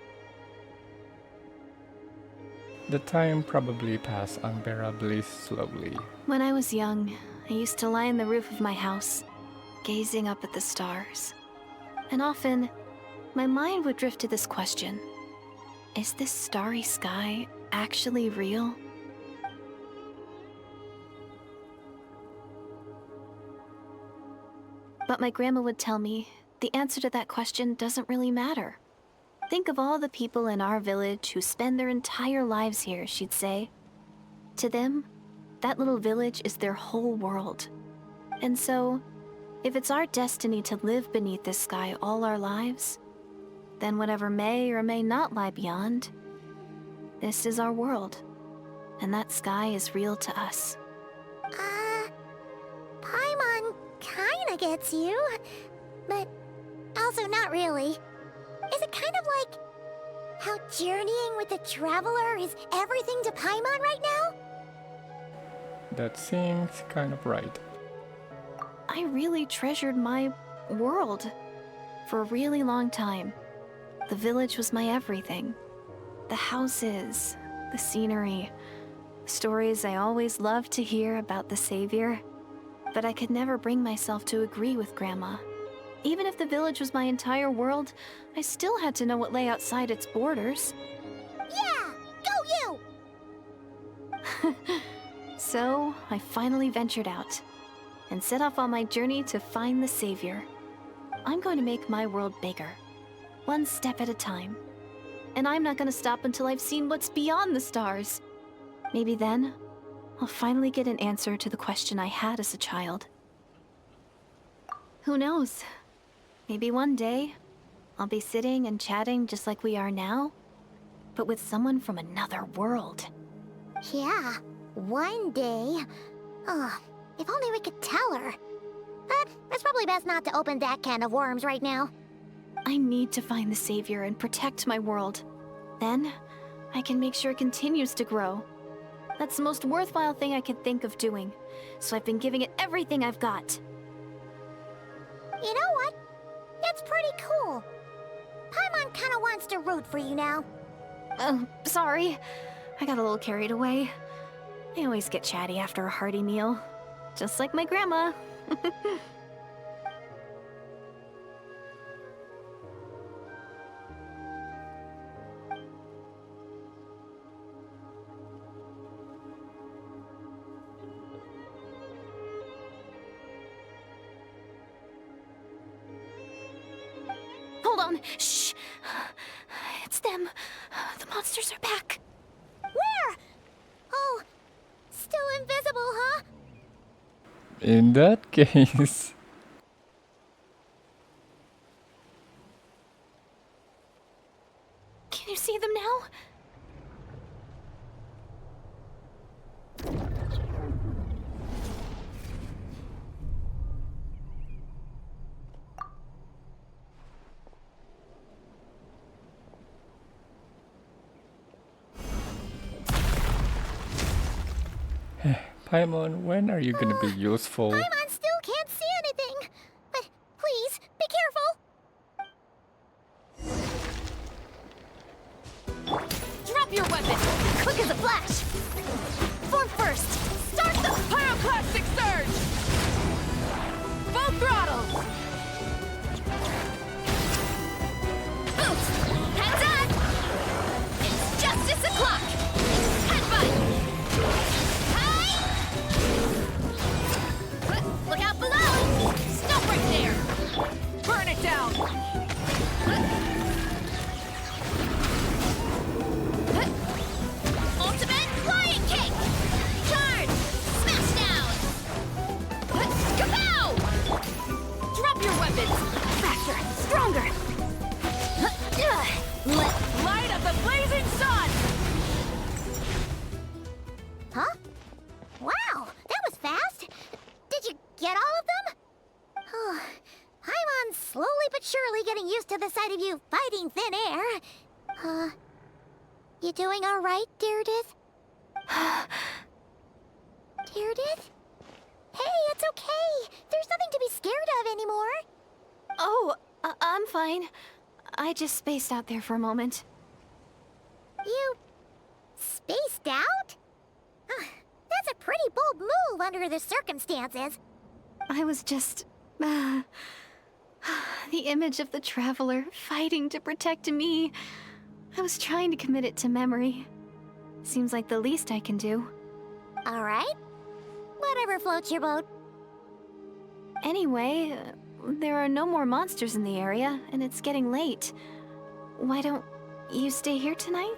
The time probably passed unbearably slowly. When I was young, I used to lie on the roof of my house, gazing up at the stars. And often, my mind would drift to this question. Is this starry sky actually real? But my grandma would tell me the answer to that question doesn't really matter. Think of all the people in our village who spend their entire lives here, she'd say. To them, that little village is their whole world. And so, if it's our destiny to live beneath this sky all our lives, then whatever may or may not lie beyond, this is our world. And that sky is real to us. Paimon kinda gets you, but also not really. Is it kind of like how journeying with the Traveler is everything to Paimon right now? That seems kind of right. I really treasured my world for a really long time. The village was my everything. The houses, the scenery, stories I always loved to hear about the Savior. But I could never bring myself to agree with Grandma. Even if the village was my entire world, I still had to know what lay outside its borders. Yeah! Go you! So, I finally ventured out and set off on my journey to find the Savior. I'm going to make my world bigger, one step at a time. And I'm not going to stop until I've seen what's beyond the stars. Maybe then, I'll finally get an answer to the question I had as a child. Who knows? Maybe one day, I'll be sitting and chatting just like we are now, but with someone from another world. Yeah, one day. Oh, if only we could tell her. But it's probably best not to open that can of worms right now. I need to find the Savior and protect my world. Then, I can make sure it continues to grow. That's the most worthwhile thing I could think of doing, so I've been giving it everything I've got. You know what? It's pretty cool. Paimon kinda wants to root for you now. Oh, sorry. I got a little carried away. I always get chatty after a hearty meal. Just like my grandma. Hold on. Shh. It's them. The monsters are back. Where? Oh, still invisible, huh? In that case... Can you see them now? Paimon, when are you gonna be useful? Paimon still can't see anything. But please, be careful. Drop your weapon! Quick as a flash! Form first! Start the pyroclastic surge! Full throttle! Boost! Heads on! It's justice o'clock! Headbutt! Hi! Look out below! Stop right there! Burn it down! Ultimate flying kick! Charge! Smash down! Kapow! Drop your weapons! Faster! Stronger! Light up the blazing sun! Huh? Wow, that was fast. Did you get all of them? Oh, Paimon's slowly but surely getting used to the sight of you fighting thin air. You doing all right, Deirdith? Deirdith? Hey, it's okay. There's nothing to be scared of anymore. Oh, I'm fine. I just spaced out there for a moment. You spaced out? That's a pretty bold move under the circumstances. I was just... the image of the Traveler fighting to protect me. I was trying to commit it to memory. Seems like the least I can do. All right. Whatever floats your boat. Anyway, there are no more monsters in the area, and it's getting late. Why don't you stay here tonight?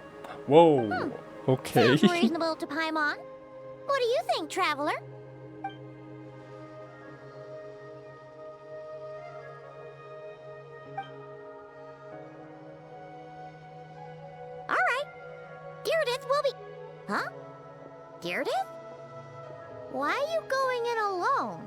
Whoa. Okay. Sounds reasonable to Paimon. What do you think, Traveler? All right. Deirdith will be... Huh? Deirdith? Why are you going in alone?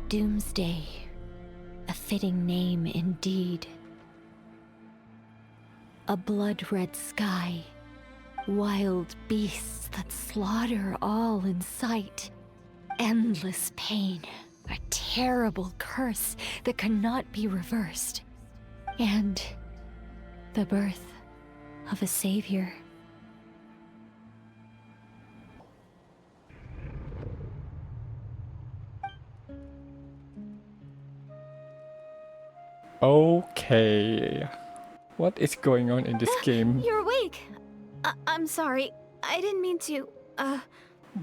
Doomsday. A fitting name indeed. A blood-red sky. Wild beasts that slaughter all in sight. Endless pain. A terrible curse that cannot be reversed. And the birth of a savior. Okay. What is going on in this game? You're awake! I'm sorry. I didn't mean to,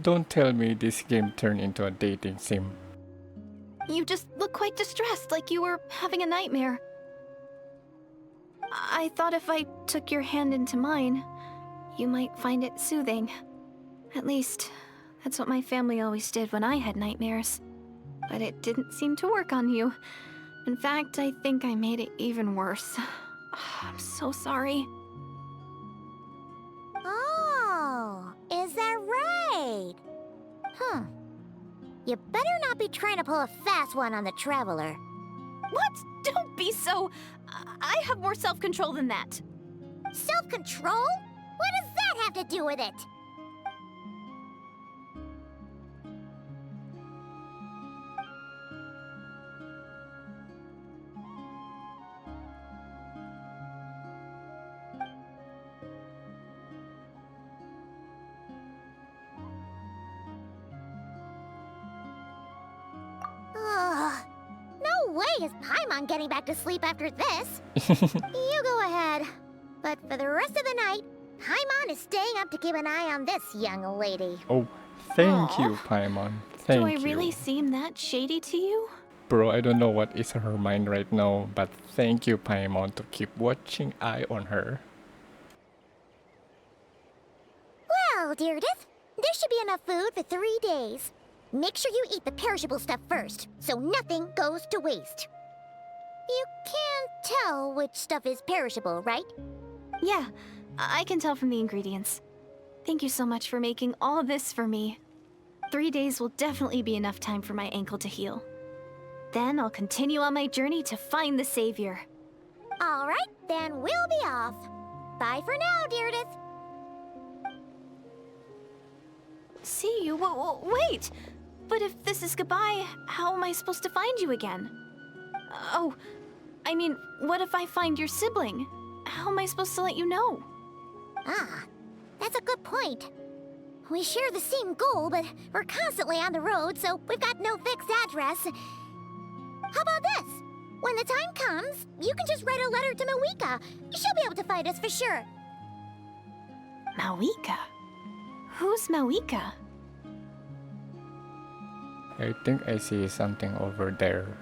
Don't tell me this game turned into a dating sim. You just look quite distressed, like you were having a nightmare. I thought if I took your hand into mine, you might find it soothing. At least, that's what my family always did when I had nightmares. But it didn't seem to work on you. In fact, I think I made it even worse. I'm so sorry. Oh, is that right? You better not be trying to pull a fast one on the Traveler. What? Don't be so... I have more self-control than that. Self-control? What does that have to do with it? No way is Paimon getting back to sleep after this. You go ahead. But for the rest of the night, Paimon is staying up to keep an eye on this young lady. Oh, thank Aw. you, Paimon. Thank Do I you. really seem that shady to you? Bro, I don't know what is her mind right now, but thank you, Paimon, to keep watching eye on her. Well, Deirdre, there should be enough food for 3 days. Make sure you eat the perishable stuff first, so nothing goes to waste. You can't tell which stuff is perishable, right? Yeah, I can tell from the ingredients. Thank you so much for making all this for me. 3 days will definitely be enough time for my ankle to heal. Then I'll continue on my journey to find the savior. All right, then we'll be off. Bye for now, Deirdre. See you? Wait! But if this is goodbye, how am I supposed to find you again? Oh, I mean, what if I find your sibling? How am I supposed to let you know? Ah, that's a good point. We share the same goal, but we're constantly on the road, so we've got no fixed address. How about this? When the time comes, you can just write a letter to Mawika. She'll be able to find us for sure. Mawika? Who's Mawika? I think I see something over there.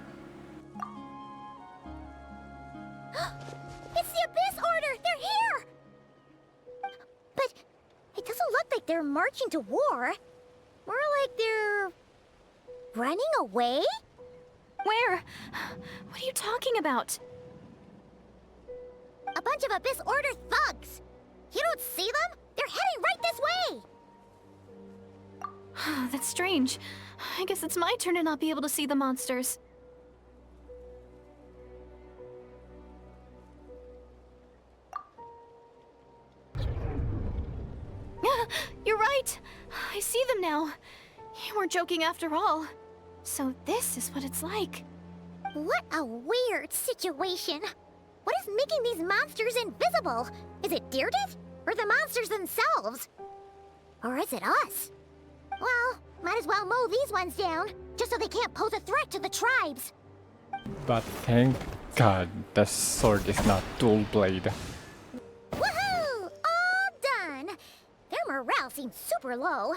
It's the Abyss Order! They're here! But it doesn't look like they're marching to war. More like they're running away? Where? What are you talking about? A bunch of Abyss Order thugs! You don't see them? They're heading right this way! That's strange. I guess it's my turn to not be able to see the monsters. You're right! I see them now. You weren't joking after all. So this is what it's like. What a weird situation. What is making these monsters invisible? Is it Deirdre? Or the monsters themselves? Or is it us? Well, might as well mow these ones down, just so they can't pose a threat to the tribes. But thank God the sword is not dual blade. Woohoo! All done! Their morale seems super low.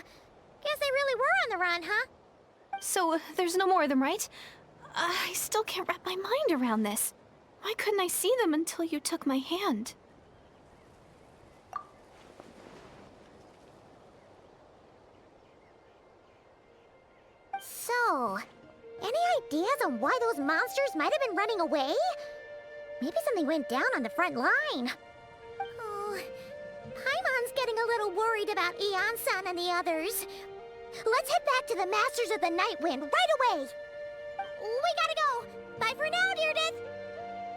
Guess they really were on the run, huh? So there's no more of them, right? I still can't wrap my mind around this. Why couldn't I see them until you took my hand? So, any ideas on why those monsters might have been running away? Maybe something went down on the front line. Oh, Paimon's getting a little worried about Eon-san and the others. Let's head back to the Masters of the Night Wind right away. We gotta go. Bye for now, Deirdre.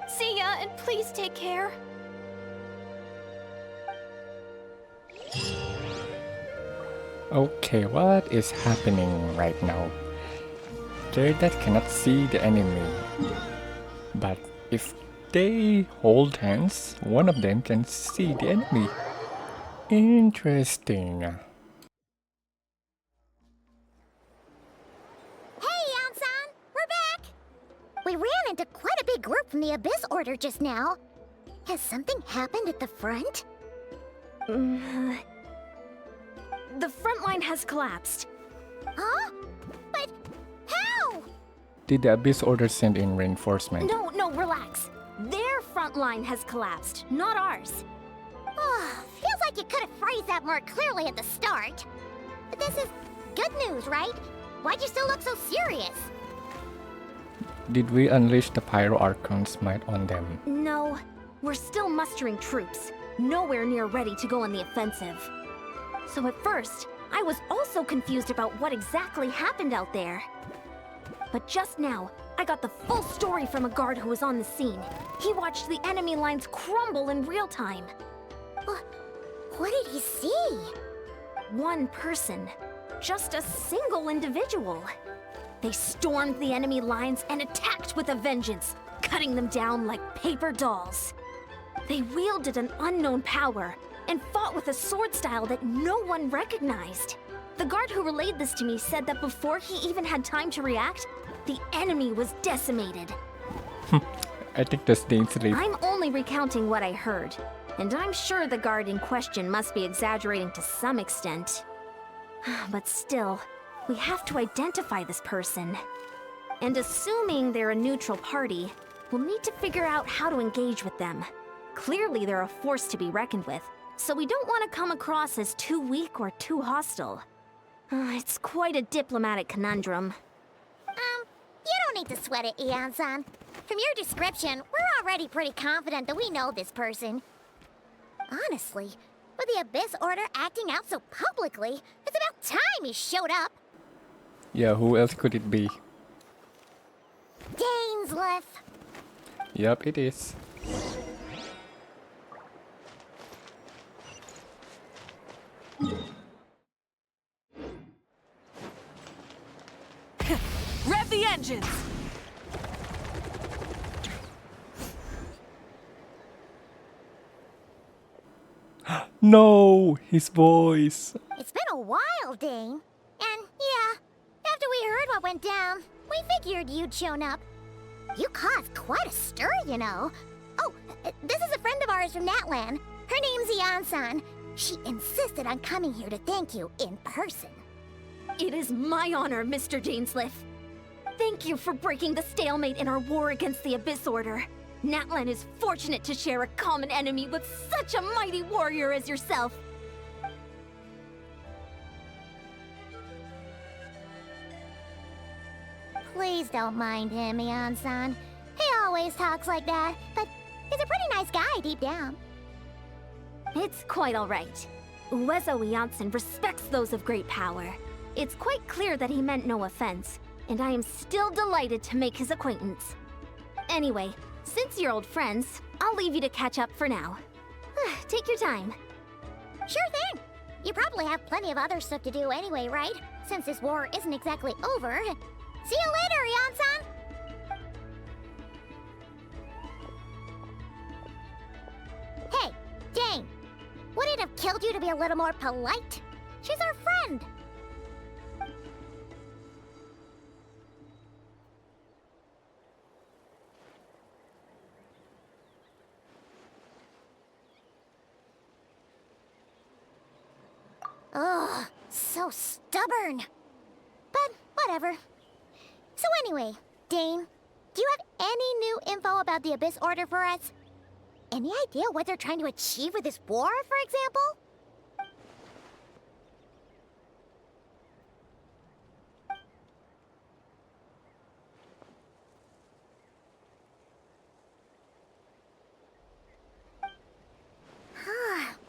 See ya, and please take care. Okay, what is happening right now? That cannot see the enemy. But if they hold hands, one of them can see the enemy. Interesting. Hey, Eon-san, we're back. We ran into quite a big group from the Abyss Order just now. Has something happened at the front? The front line has collapsed. Huh? But how? Did the Abyss Order send in reinforcement? No, relax. Their front line has collapsed, not ours. Oh, feels like you could have phrased that more clearly at the start. But this is good news, right? Why'd you still look so serious? Did we unleash the Pyro Archon's might on them? No, we're still mustering troops. Nowhere near ready to go on the offensive. So at first, I was also confused about what exactly happened out there. But just now, I got the full story from a guard who was on the scene. He watched the enemy lines crumble in real time. What did he see? One person. Just a single individual. They stormed the enemy lines and attacked with a vengeance, cutting them down like paper dolls. They wielded an unknown power and fought with a sword style that no one recognized. The guard who relayed this to me said that before he even had time to react, the enemy was decimated. I think that's Dane's sleep. I'm only recounting what I heard, and I'm sure the guard in question must be exaggerating to some extent. But still, we have to identify this person. And assuming they're a neutral party, we'll need to figure out how to engage with them. Clearly, they're a force to be reckoned with, so we don't want to come across as too weak or too hostile. It's quite a diplomatic conundrum. You don't need to sweat it, Eon-san. From your description, we're already pretty confident that we know this person. Honestly, with the Abyss Order acting out so publicly, it's about time he showed up. Yeah, who else could it be? Dainsleif. Yup, it is. Rev the engines! No, his voice. It's been a while, Dane. And yeah, after we heard what went down, we figured you'd shown up. You caused quite a stir, you know. Oh, this is a friend of ours from Natlan. Her name's Eon-san. She insisted on coming here to thank you in person. It is my honor, Mr. Dainsleif. Thank you for breaking the stalemate in our war against the Abyss Order. Natlan is fortunate to share a common enemy with such a mighty warrior as yourself. Please don't mind him, Eon-san. He always talks like that, but he's a pretty nice guy deep down. It's quite all right. Uezo Janssen respects those of great power. It's quite clear that he meant no offense, and I am still delighted to make his acquaintance. Anyway, since you're old friends, I'll leave you to catch up for now. Take your time. Sure thing. You probably have plenty of other stuff to do anyway, right? Since this war isn't exactly over. See you later, Eon-san! Hey, Dane. Would it have killed you to be a little more polite? She's our friend. Ugh, so stubborn. But whatever. So anyway, Dane, do you have any new info about the Abyss Order for us? Any idea what they're trying to achieve with this war, for example?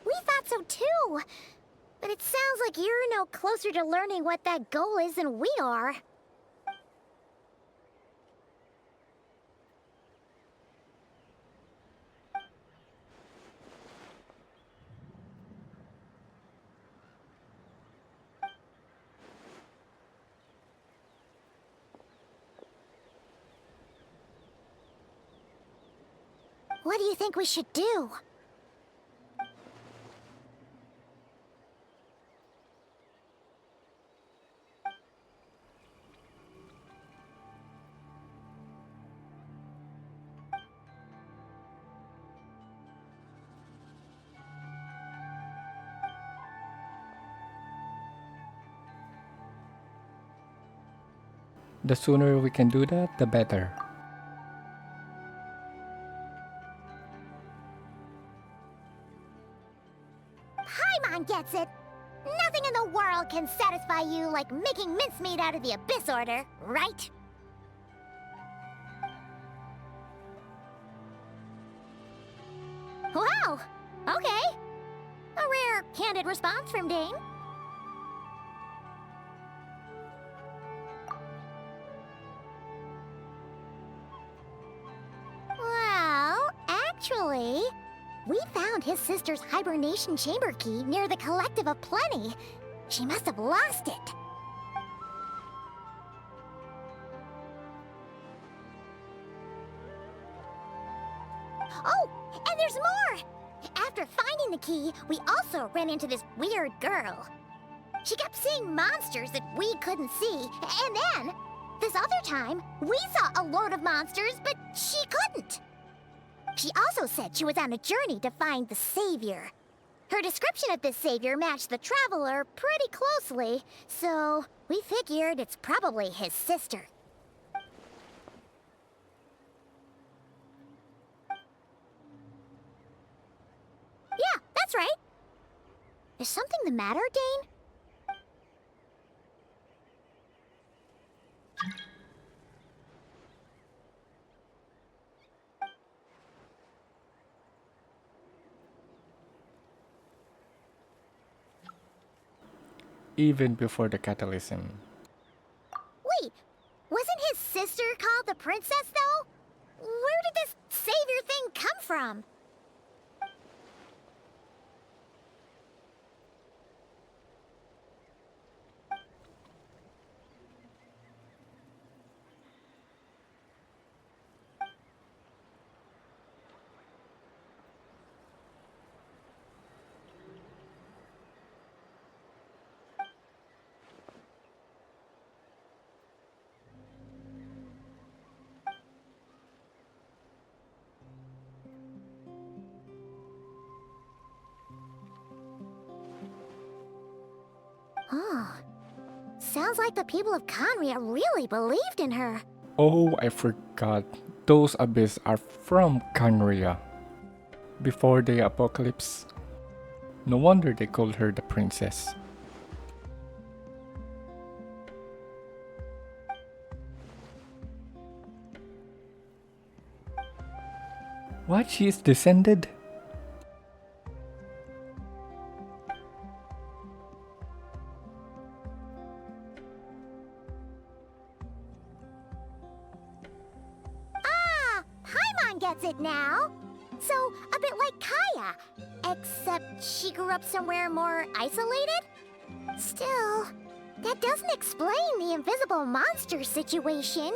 We thought so too. But it sounds like you're no closer to learning what that goal is than we are. What do you think we should do? The sooner we can do that, the better. Paimon gets it. Nothing in the world can satisfy you like making mincemeat out of the Abyss Order, right? Wow, okay. A rare, candid response from Dane. Well, actually, we found his sister's hibernation chamber key near the Collective of Plenty. She must have lost it. Oh, and there's more! After finding the key, we also ran into this weird girl. She kept seeing monsters that we couldn't see, and then This other time, we saw a load of monsters, but she couldn't. She also said she was on a journey to find the Savior. Her description of this Savior matched the Traveler pretty closely, so we figured it's probably his sister. Yeah, that's right. Is something the matter, Dane? Even before the catalysm. Wait, wasn't his sister called the Princess, though? Where did this Savior thing come from? Oh, sounds like the people of Conria really believed in her. Oh, I forgot. Those abyss are from Canria. Before the apocalypse. No wonder they called her the princess. What? She is descended? Paimon gets it now. So, a bit like Kaya. Except she grew up somewhere more isolated? Still, that doesn't explain the invisible monster situation.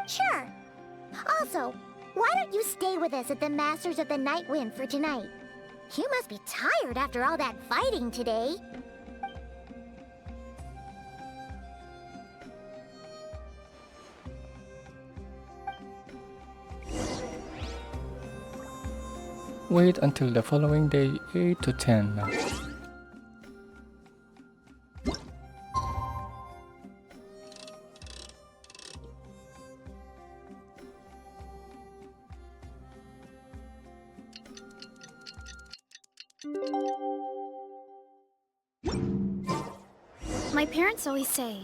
Sure. Also, why don't you stay with us at the Masters of the Night Wind for tonight? You must be tired after all that fighting today. Wait until the following day, 8 to 10 now. My parents always say,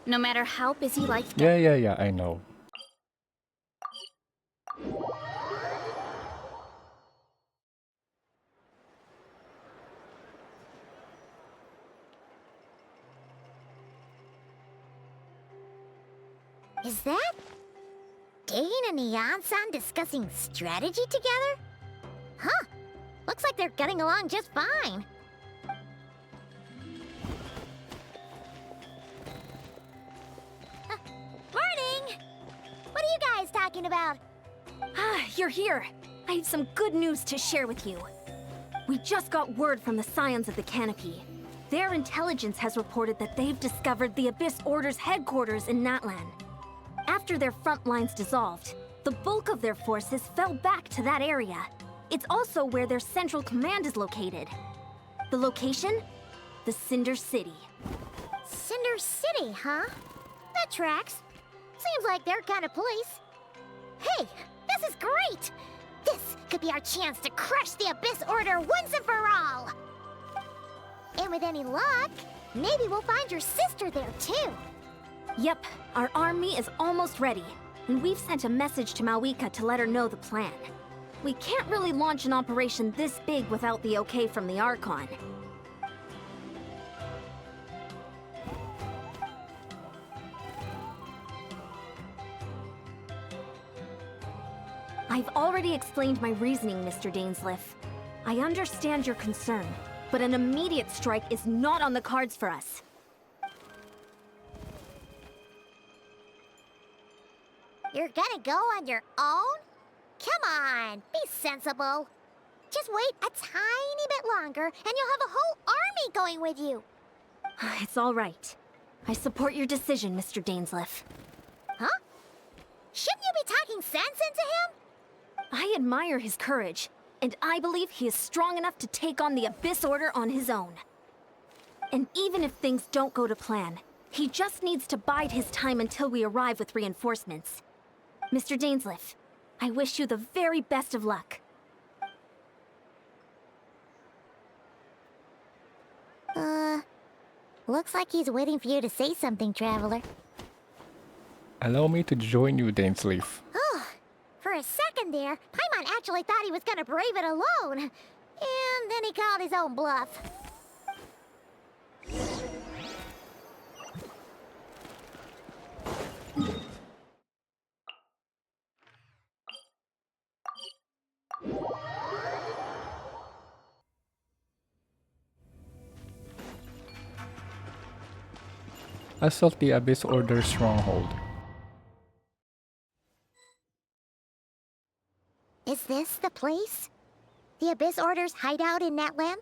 no matter how busy life gets, Yeah, I know. Is that Dane and Neon-san discussing strategy together? Huh. Looks like they're getting along just fine. Morning! What are you guys talking about? Ah, you're here. I have some good news to share with you. We just got word from the Scions of the Canopy. Their intelligence has reported that they've discovered the Abyss Order's headquarters in Natlan. After their front lines dissolved, the bulk of their forces fell back to that area. It's also where their central command is located. The location? The Cinder City. Cinder City, huh? That tracks. Seems like their kind of place. Hey, this is great! This could be our chance to crush the Abyss Order once and for all! And with any luck, maybe we'll find your sister there too. Yep, our army is almost ready, and we've sent a message to Malwika to let her know the plan. We can't really launch an operation this big without the okay from the Archon. I've already explained my reasoning, Mr. Dainsleif. I understand your concern, but an immediate strike is not on the cards for us. You're gonna go on your own? Come on, be sensible. Just wait a tiny bit longer, and you'll have a whole army going with you. It's all right. I support your decision, Mr. Dainsleif. Huh? Shouldn't you be talking sense into him? I admire his courage, and I believe he is strong enough to take on the Abyss Order on his own. And even if things don't go to plan, he just needs to bide his time until we arrive with reinforcements. Mr. Dainsleif, I wish you the very best of luck. Looks like he's waiting for you to say something, Traveler. Allow me to join you, Dainsleif. For a second there, Paimon actually thought he was gonna brave it alone. And then he called his own bluff. Assault the Abyss Order stronghold. Is this the place? The Abyss Order's hideout in Natlan?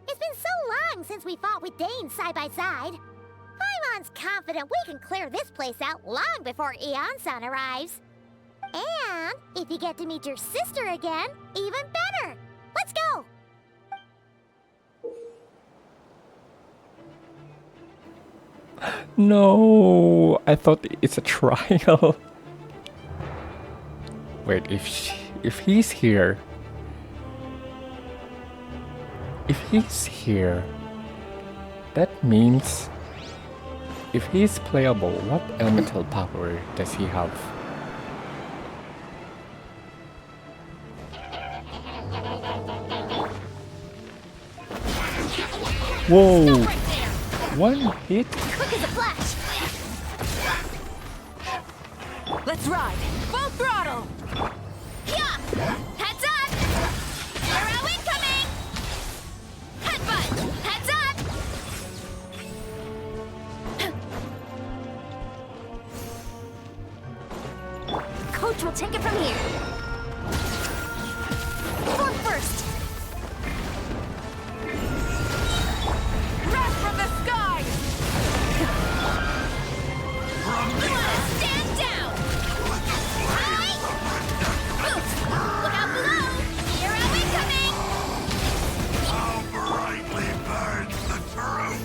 It's been so long since we fought with Dane side by side. Paimon's confident we can clear this place out long before Eon-san arrives. And if you get to meet your sister again, even better. Let's go! No, I thought it's a trial. Wait, if he's here, that means if he's playable, what elemental power does he have? Whoa! One hit? Quick as a flash! Let's ride! Full throttle! Yeah! Heads up! Arrow incoming! Headbutt! Heads up! Coach will take it from here. Form first! Wrath from the sky! Stand down! Hi! Boost! Look out below! Arrow incoming! How brightly burns the truth!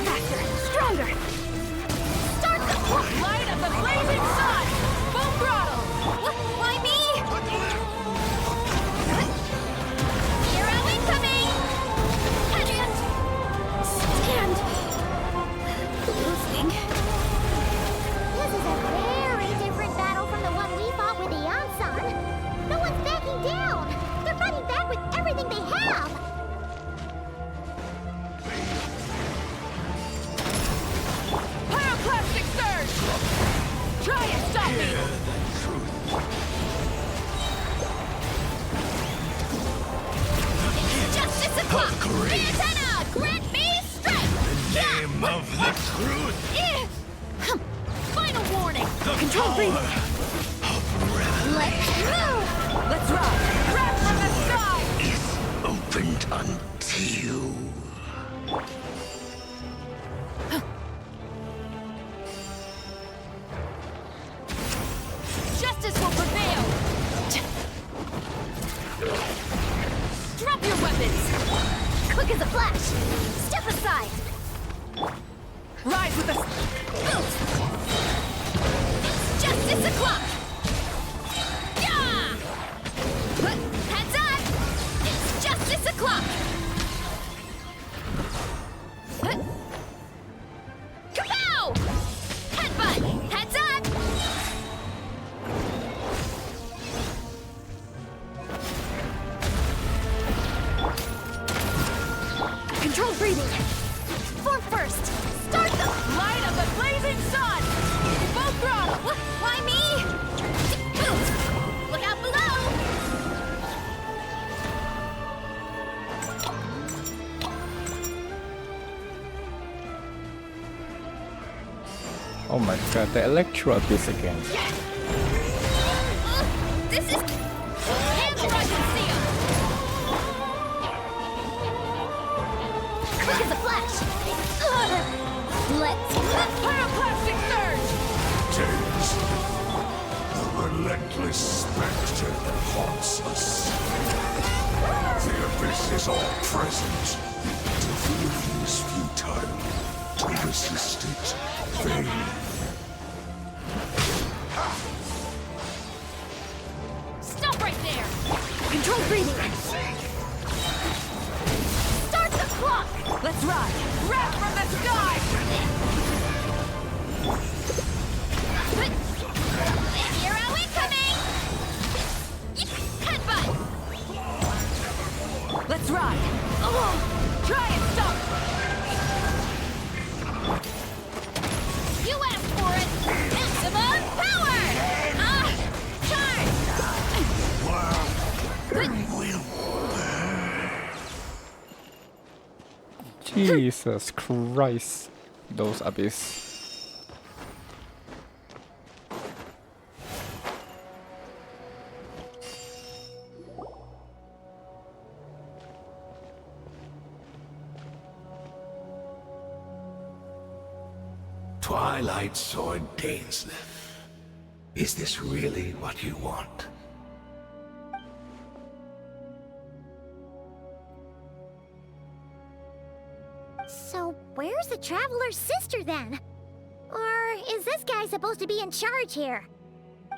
Faster! Stronger! Start the Light of the blazing sun! Full throttle! Why me? Arrow incoming! Stand! Stand! Losing. This is a very different battle from the one we fought with Eon-san. No one's backing down! They're fighting back with everything they have! Pyroclastic surge! Try and stop me! Justice o'clock! Antenna! Grant me strength! Name of the truth! Final warning! Control breathing! Let's move! Let's ride! Wrath from the sky! Is opened unto you. Justice will prevail! Drop your weapons! Quick as a flash! Step aside! Rise with the... Boost! It's justice o'clock! Yeah! Heads up! It's justice o'clock! Kapow! Headbutt! Heads up! Control breathing! Form first! Start the... Light of the blazing sun! Full throttle! Why me? Oh my god, the Electro Abyss again. This is... Hands where I can see 'em! Quick as a flash! Let's... Pyroclastic surge! Tails. The relentless specter that haunts us. The abyss is all present. To flee is futile. To resist it, vain. Stop right there! Control breathing! Start the clock! Let's ride! Wrath from the sky! Hero incoming! Headbutt! Let's ride! Oh, try and stop! You asked for it! Maximum power! Charge! Jesus Christ. Those Abyss. Twilight Sword Dainsleif. Is this really what you want? So, where's the Traveler's sister then? Or is this guy supposed to be in charge here?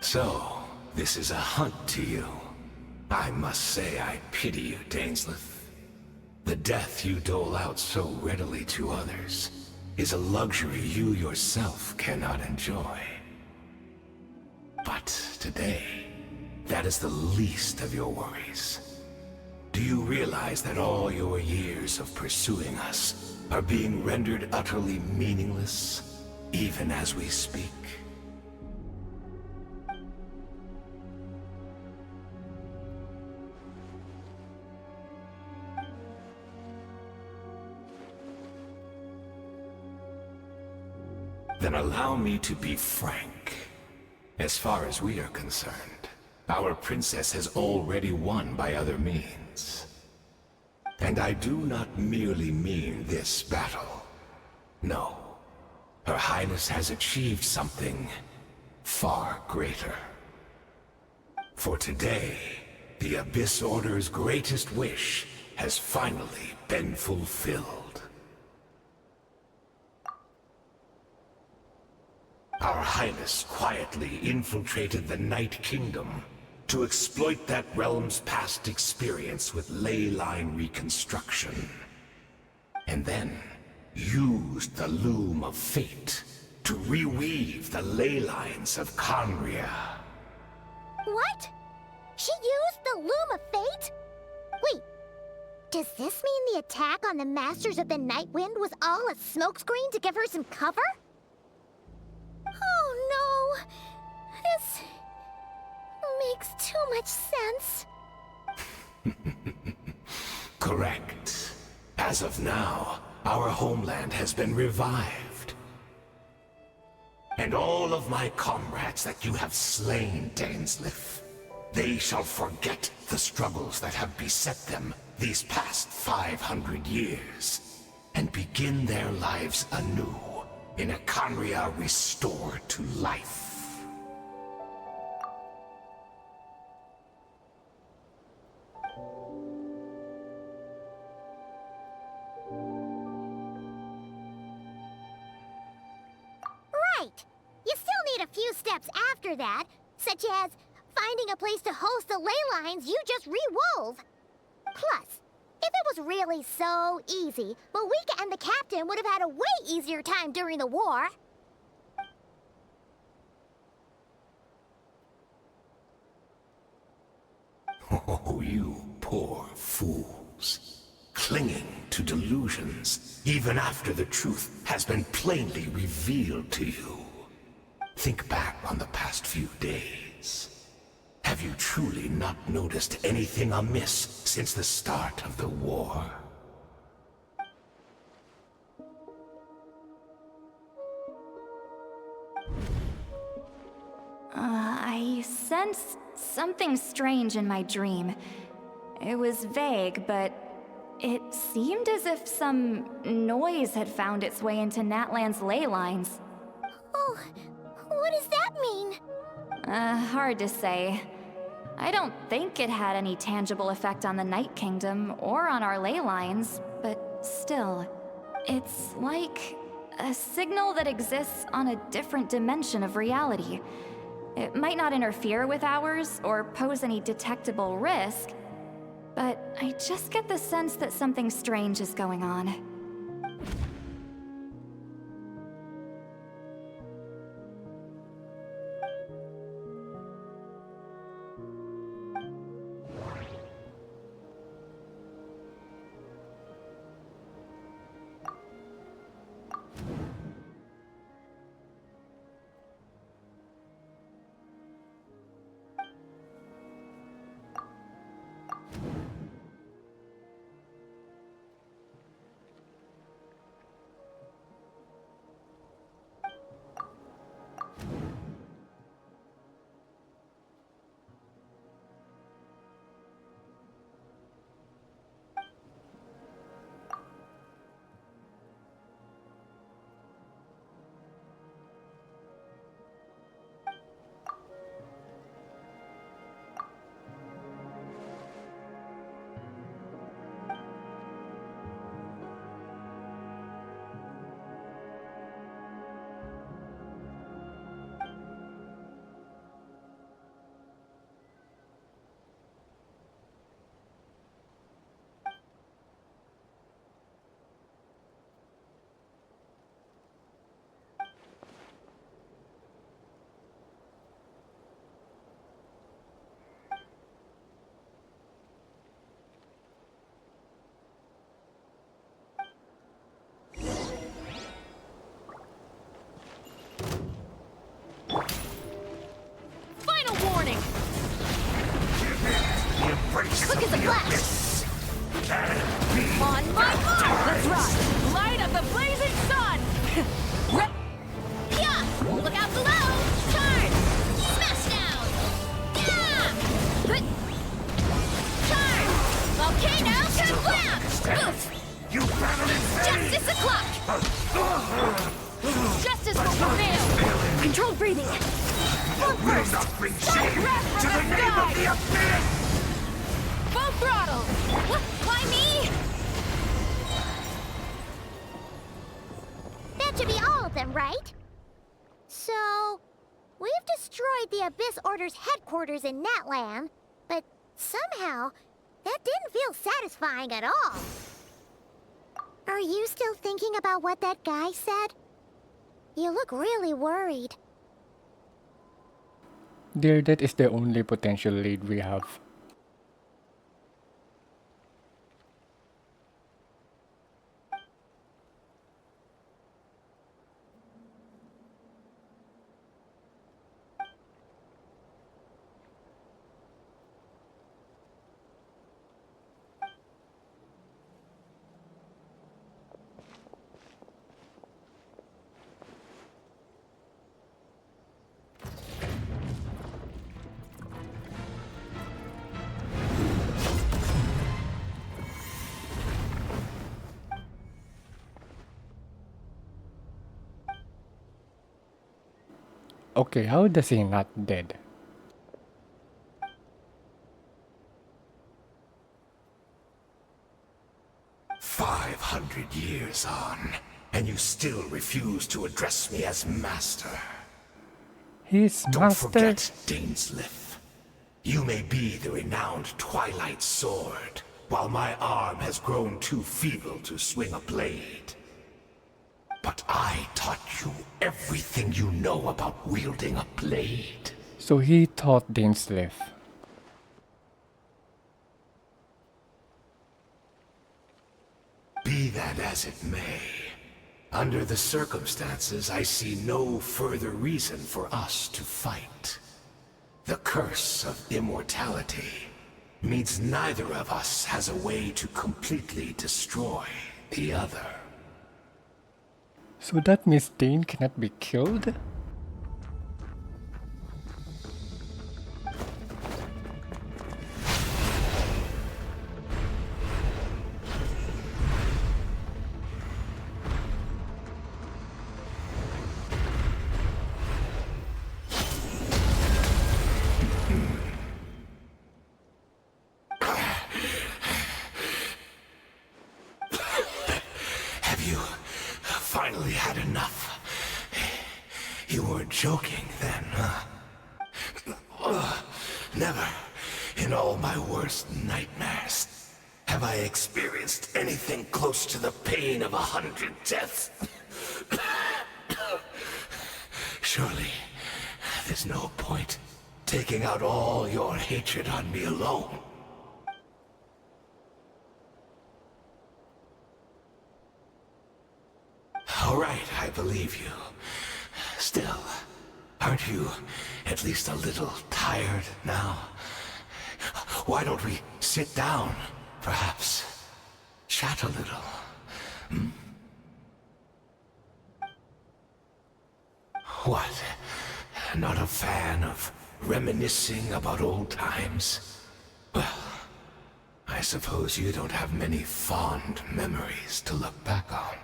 So, this is a hunt to you. I must say I pity you, Dainsleif. The death you dole out so readily to others is a luxury you yourself cannot enjoy. But today, that is the least of your worries. Do you realize that all your years of pursuing us are being rendered utterly meaningless, even as we speak? Then allow me to be frank. As far as we are concerned, our princess has already won by other means. And I do not merely mean this battle. No. Her Highness has achieved something far greater. For today, the Abyss Order's greatest wish has finally been fulfilled. Our Highness quietly infiltrated the Night Kingdom to exploit that realm's past experience with ley line reconstruction. And then used the Loom of Fate to reweave the ley lines of Conria. What? She used the Loom of Fate? Wait, does this mean the attack on the Masters of the Night Wind was all a smokescreen to give her some cover? Oh no! This makes too much sense. Correct. As of now, our homeland has been revived. And all of my comrades that you have slain, Dainsleif, they shall forget the struggles that have beset them these past 500 years, and begin their lives anew in a Conria restored to life. Right! You still need a few steps after that, such as finding a place to host the ley lines you just re-wove. Plus, if it was really so easy, Moeka and the captain would have had a way easier time during the war. Oh, you poor fools. Clinging to delusions, even after the truth has been plainly revealed to you. Think back on the past few days. Have you truly not noticed anything amiss since the start of the war? sensed something strange in my dream. It was vague, but it seemed as if some noise had found its way into Natlan's ley lines. Oh, what does that mean? Hard to say. I don't think it had any tangible effect on the Night Kingdom or on our ley lines, but still, it's like a signal that exists on a different dimension of reality. It might not interfere with ours or pose any detectable risk, but I just get the sense that something strange is going on. Quick as a flash! On my mark! Let's ride! Light up the blazing sun! Yeah! Look out below! Charge! Smash down! Yeah! Good! Charge! Volcano kablam! Oof! You battle in vain! Justice o'clock! Justice will prevail! Controlled breathing! Will not bring shame to the name of the abyss! Full throttle! Why me? That should be all of them, right? So, we've destroyed the Abyss Order's headquarters in Natlan, but somehow, that didn't feel satisfying at all. Are you still thinking about what that guy said? You look really worried. Dear, that is the only potential lead we have. Okay, how does he not dead? "500 years on, and you still refuse to address me as master. He's Don't master. forget, Dainsleif. You may be the renowned Twilight Sword, while my arm has grown too feeble to swing a blade. But I taught you everything you know about wielding a blade. So he taught Dainsleif. Be that as it may, under the circumstances, I see no further reason for us to fight. The curse of immortality means neither of us has a way to completely destroy the other. So that means Dane cannot be killed? finally had enough. You weren't joking then, huh? Never, in all my worst nightmares, have I experienced anything close to the pain of 100 deaths. Surely, there's no point taking out all your hatred on me alone. All right, I believe you. Still, aren't you at least a little tired now? Why don't we sit down, perhaps? Chat a little. Hmm? What? Not a fan of reminiscing about old times? Well, I suppose you don't have many fond memories to look back on.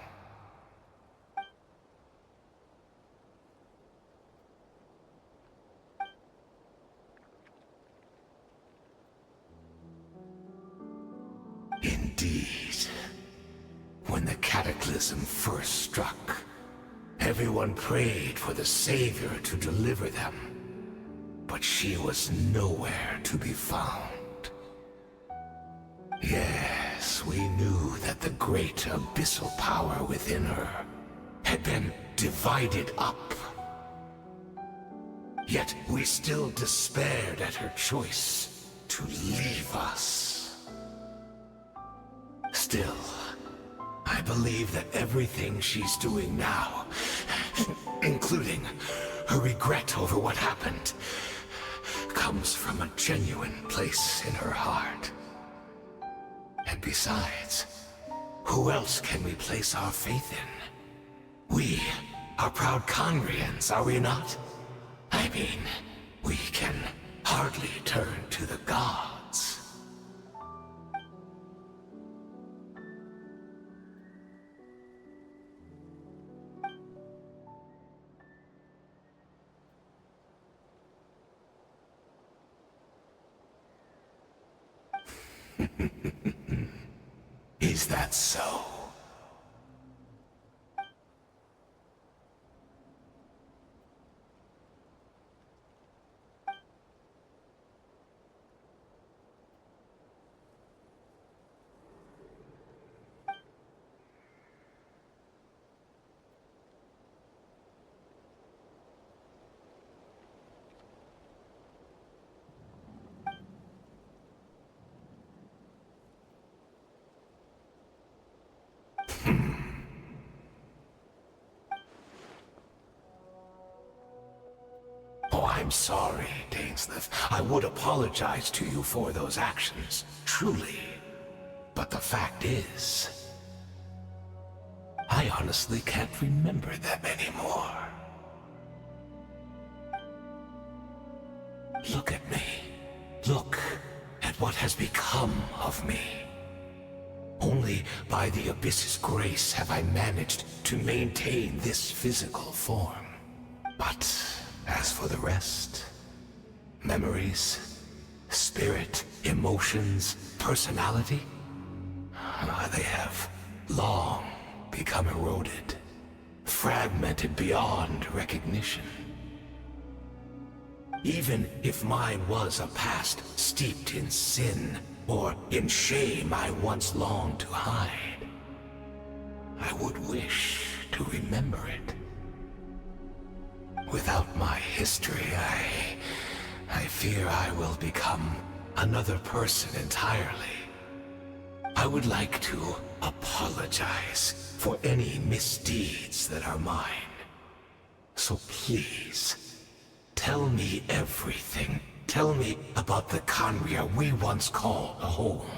Indeed. When the cataclysm first struck, everyone prayed for the Savior to deliver them, but she was nowhere to be found. Yes, we knew that the great abyssal power within her had been divided up. Yet we still despaired at her choice to leave us. Still, I believe that everything she's doing now, including her regret over what happened, comes from a genuine place in her heart. And besides, who else can we place our faith in? We are proud Conrians, are we not? I mean, we can hardly turn to the gods. Is that so? Oh, I'm sorry, Dainsleif. I would apologize to you for those actions, truly. But the fact is, I honestly can't remember them anymore. Look at me. Look at what has become of me. Only by the Abyss's grace have I managed to maintain this physical form. But as for the rest, memories, spirit, emotions, personality, they have long become eroded, fragmented beyond recognition. Even if mine was a past steeped in sin, or in shame I once longed to hide, I would wish to remember it. Without my history, I fear I will become another person entirely. I would like to apologize for any misdeeds that are mine. So please, tell me everything. Tell me about the Conria we once called home.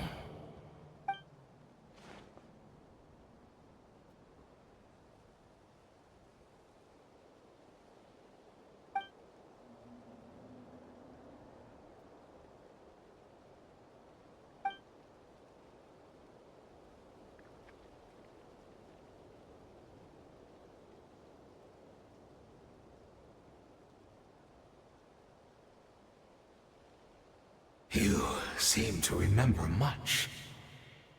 You seem to remember much.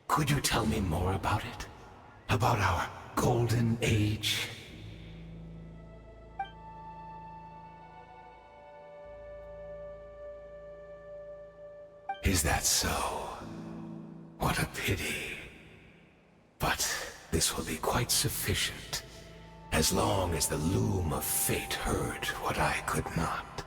Could you tell me more about it? About our golden age? Is that so? What a pity. But this will be quite sufficient, as long as the loom of fate heard what I could not.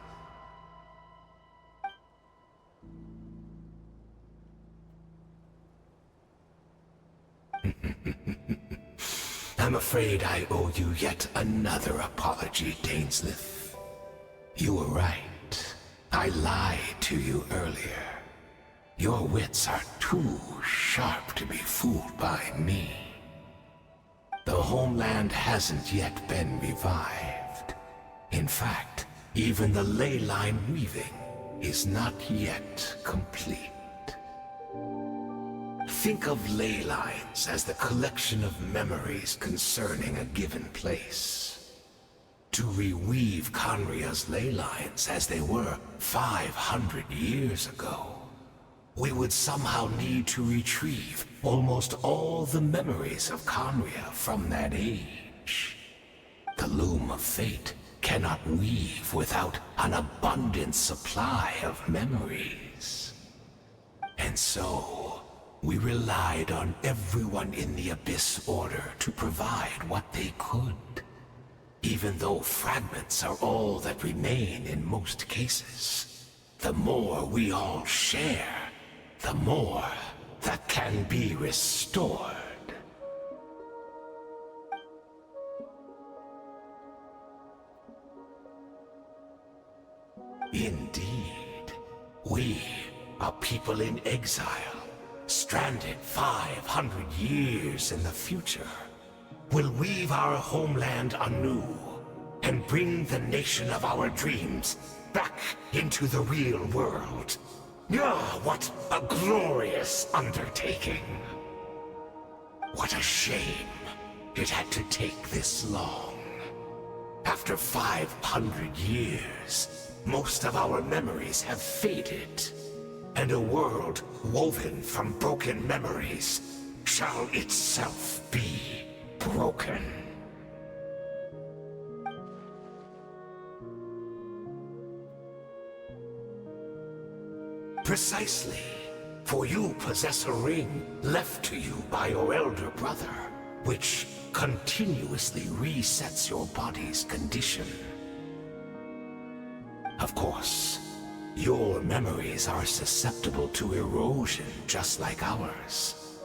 I'm afraid I owe you yet another apology, Dainsleif. You were right. I lied to you earlier. Your wits are too sharp to be fooled by me. The homeland hasn't yet been revived. In fact, even the ley line weaving is not yet complete. Think of ley lines as the collection of memories concerning a given place. To reweave Conria's ley lines as they were 500 years ago, we would somehow need to retrieve almost all the memories of Conria from that age. The loom of fate cannot weave without an abundant supply of memories. And so, we relied on everyone in the Abyss Order to provide what they could. Even though fragments are all that remain in most cases, the more we all share, the more that can be restored. Indeed, we, a people in exile, stranded 500 years in the future, will weave our homeland anew and bring the nation of our dreams back into the real world. Ah, what a glorious undertaking! What a shame it had to take this long. After 500 years, most of our memories have faded, and a world woven from broken memories shall itself be broken. Precisely, for you possess a ring left to you by your elder brother, which continuously resets your body's condition. Of course, your memories are susceptible to erosion just like ours.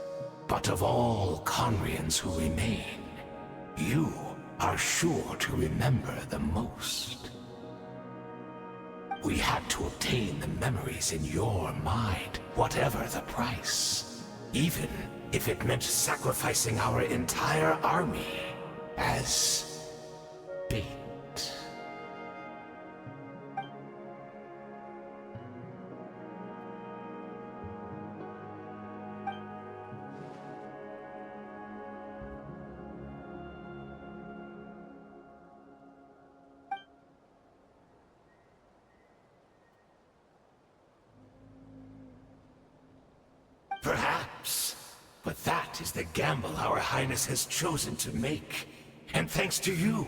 But of all Conrians who remain, you are sure to remember the most. We had to obtain the memories in your mind, whatever the price. Even if it meant sacrificing our entire army as bait. Perhaps, but that is the gamble our Highness has chosen to make. And thanks to you,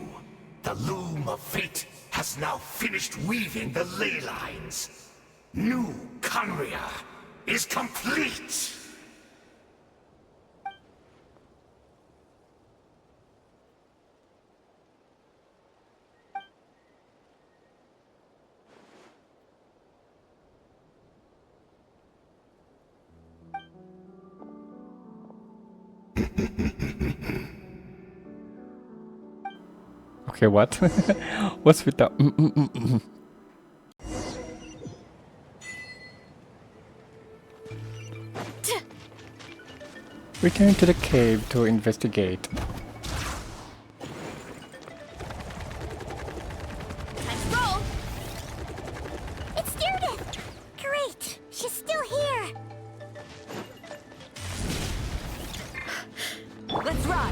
the loom of fate has now finished weaving the ley lines. New Conria is complete! Okay, what? What's with the Return to the cave to investigate. Let's roll! It's Judith! Great! She's still here! Let's ride!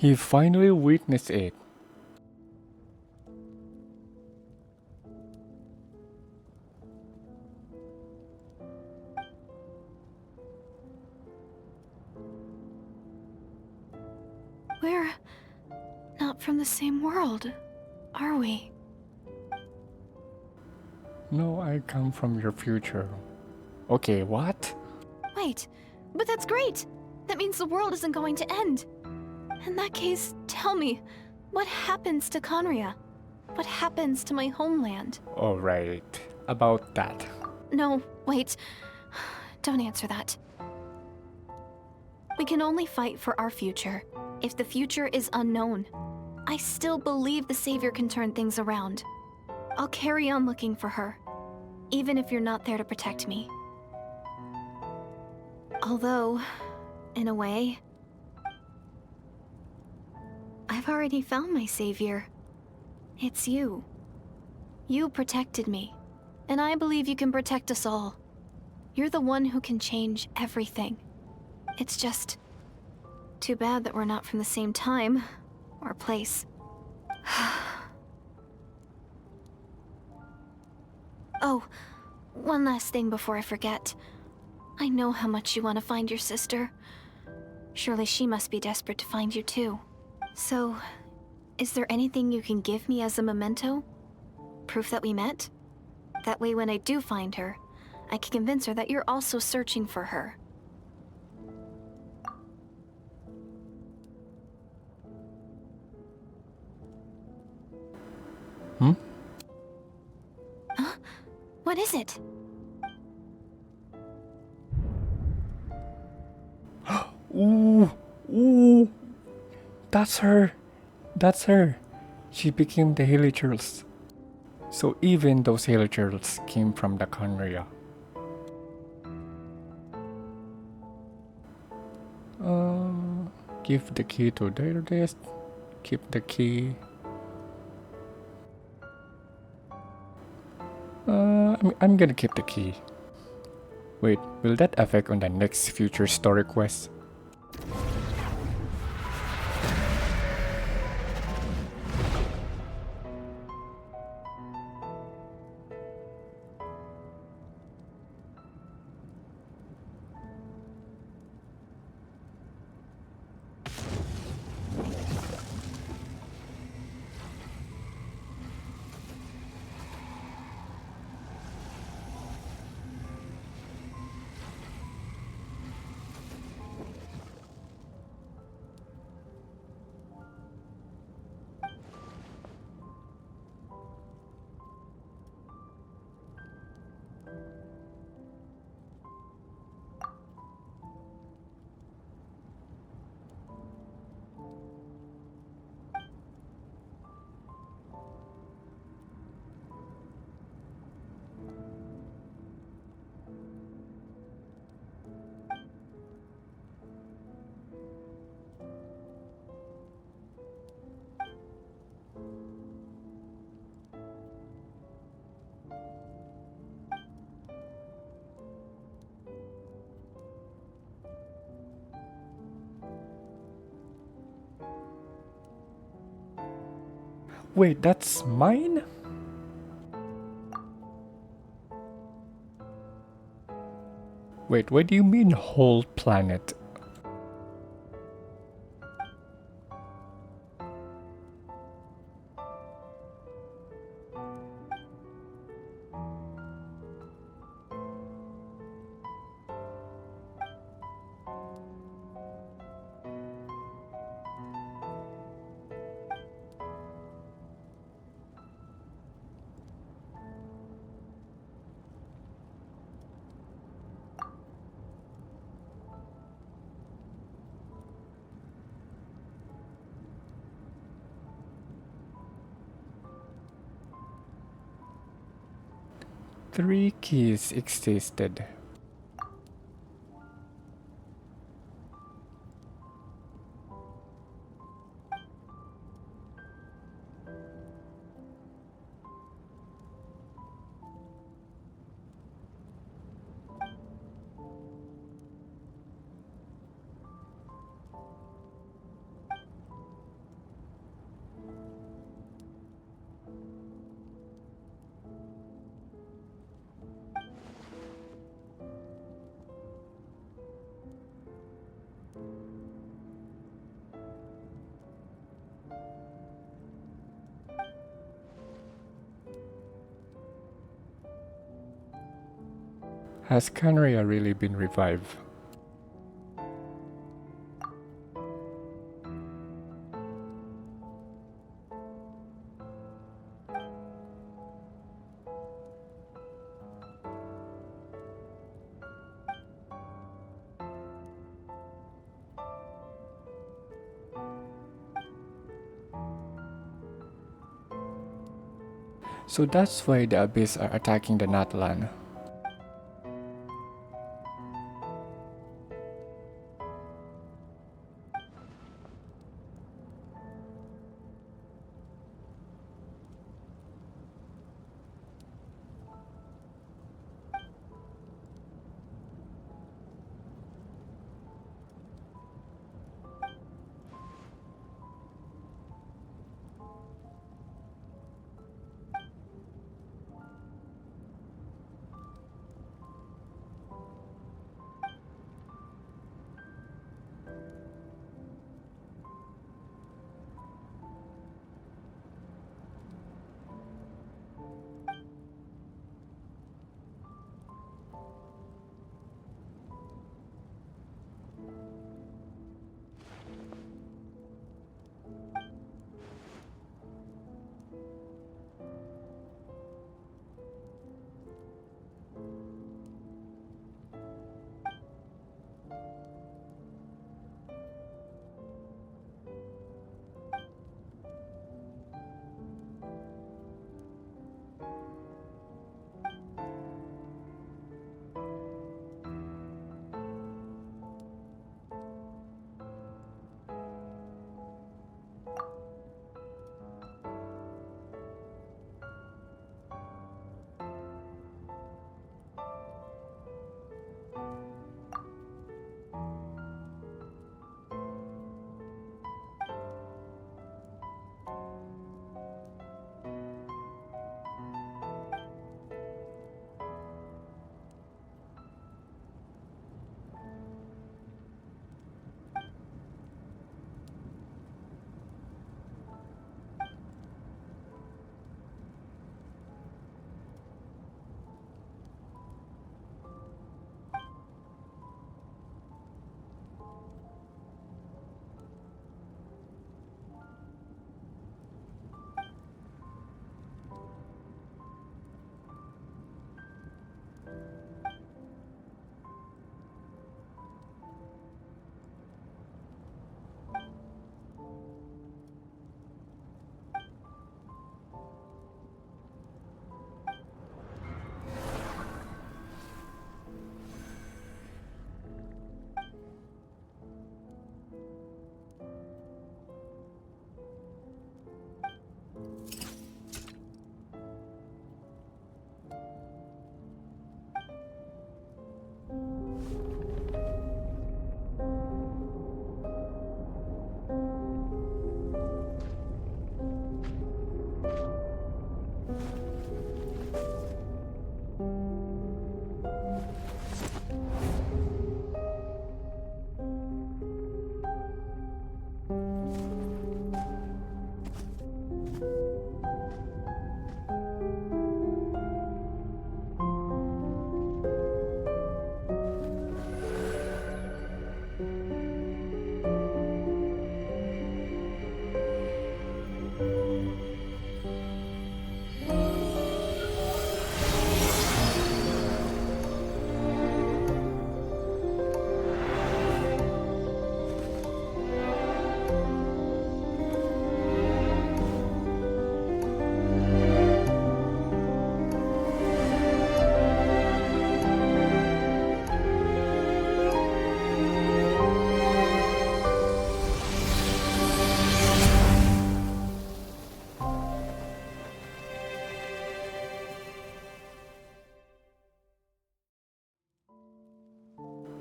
He finally witnessed it. We're not from the same world, are we? No, I come from your future. Okay, what? Wait, but that's great! That means the world isn't going to end. In that case, tell me, what happens to Conria? What happens to my homeland? Alright, about that. No, wait. Don't answer that. We can only fight for our future. If the future is unknown, I still believe the Savior can turn things around. I'll carry on looking for her, even if you're not there to protect me. Although, in a way, I've already found my Savior. It's you. You protected me, and I believe you can protect us all. You're the one who can change everything. It's just too bad that we're not from the same time or place. Oh, one last thing before I forget. I know how much you want to find your sister. Surely she must be desperate to find you too. So, is there anything you can give me as a memento? Proof that we met? That way when I do find her, I can convince her that you're also searching for her. Huh? What is it? Ooh, ooh, that's her. That's her. She became the Hilichurls. So even those Hilichurls came from the Conria. Give the key to their desk. Keep the key. I'm gonna keep the key. Wait, will that affect on the next future story quest? Wait, that's mine? Wait, what do you mean whole planet? Three keys existed. Has Canria really been revived? So that's why the Abyss are attacking the Natlan.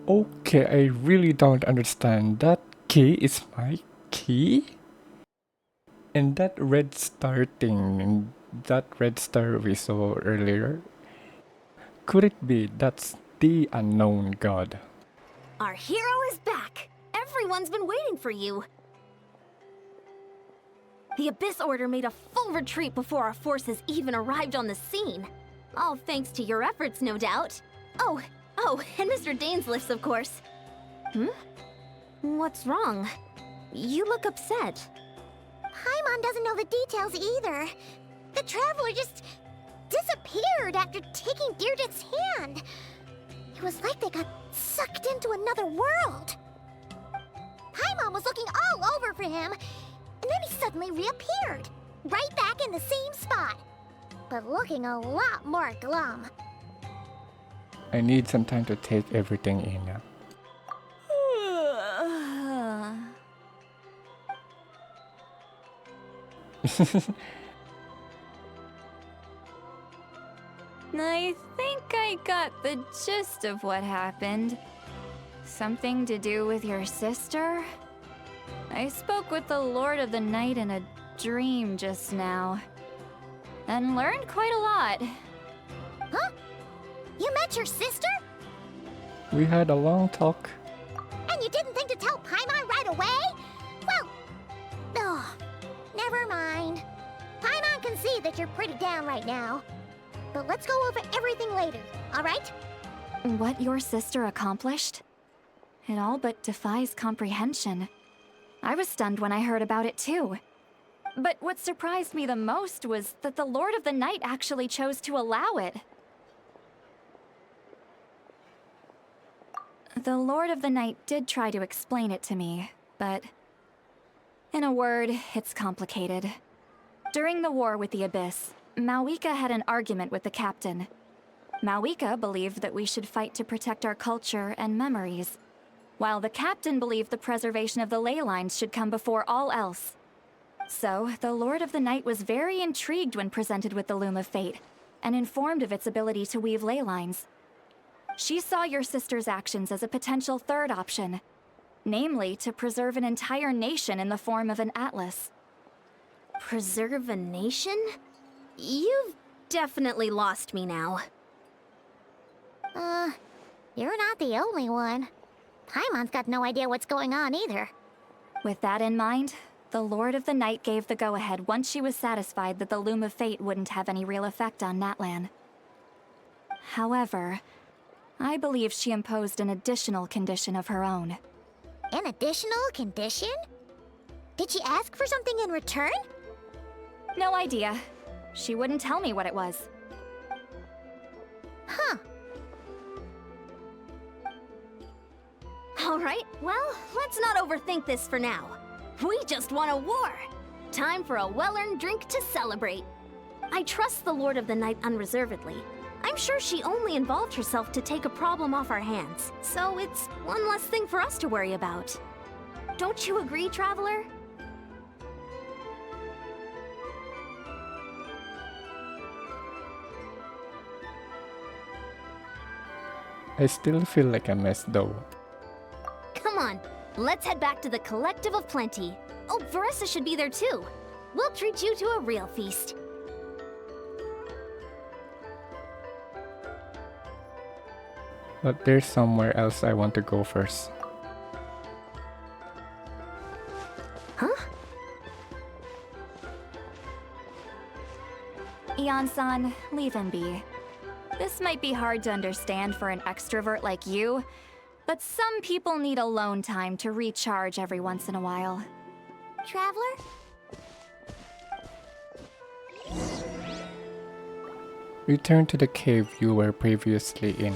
Okay, I really don't understand. That key is my key? And that red star thing, that red star we saw earlier, could it be that's the unknown god? Our hero is back! Everyone's been waiting for you! The Abyss Order made a full retreat before our forces even arrived on the scene. All thanks to your efforts, no doubt. Oh, and Mr. Dainsliff's, of course. What's wrong? You look upset. Paimon doesn't know the details either. The traveler just disappeared after taking Deirdre's hand. It was like they got sucked into another world. Paimon was looking all over for him, and then he suddenly reappeared, right back in the same spot, but looking a lot more glum. I need some time to take everything in now. I think I got the gist of what happened. Something to do with your sister? I spoke with the Lord of the Night in a dream just now, and learned quite a lot. Huh? You met your sister? We had a long talk. And you didn't think to tell Paimon right away? Well, oh, never mind. Paimon can see that you're pretty down right now. But let's go over everything later, alright? What your sister accomplished? It all but defies comprehension. I was stunned when I heard about it too. But what surprised me the most was that the Lord of the Night actually chose to allow it. The Lord of the Night did try to explain it to me, but in a word, it's complicated. During the war with the Abyss, Malwika had an argument with the captain. Malwika believed that we should fight to protect our culture and memories, while the captain believed the preservation of the ley lines should come before all else. So, the Lord of the Night was very intrigued when presented with the Loom of Fate, and informed of its ability to weave ley lines. She saw your sister's actions as a potential third option, namely to preserve an entire nation in the form of an atlas. Preserve a nation? You've definitely lost me now. You're not the only one. Paimon's got no idea what's going on either. With that in mind, the Lord of the Night gave the go-ahead once she was satisfied that the Loom of Fate wouldn't have any real effect on Natlan. However, I believe she imposed an additional condition of her own. An additional condition? Did she ask for something in return? No idea. She wouldn't tell me what it was. Huh. Alright, well, let's not overthink this for now. We just won a war! Time for a well-earned drink to celebrate. I trust the Lord of the Night unreservedly. I'm sure she only involved herself to take a problem off our hands, so it's one less thing for us to worry about. Don't you agree, Traveler? I still feel like a mess though. Come on, let's head back to the Collective of Plenty. Oh, Veressa should be there too. We'll treat you to a real feast. But there's somewhere else I want to go first. Huh? Ian-san, leave him be. This might be hard to understand for an extrovert like you, but some people need alone time to recharge every once in a while. Traveler? Return to the cave you were previously in.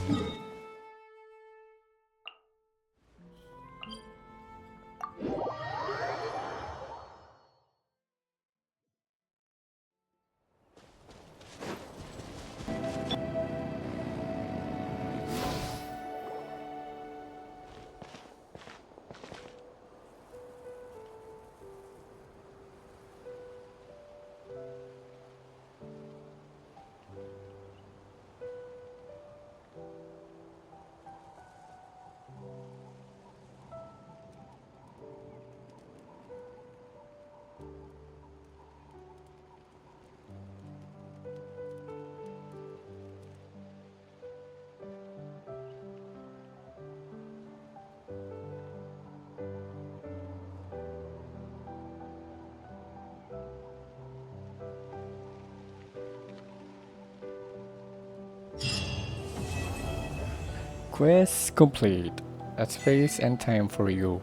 Quest complete. A space and time for you.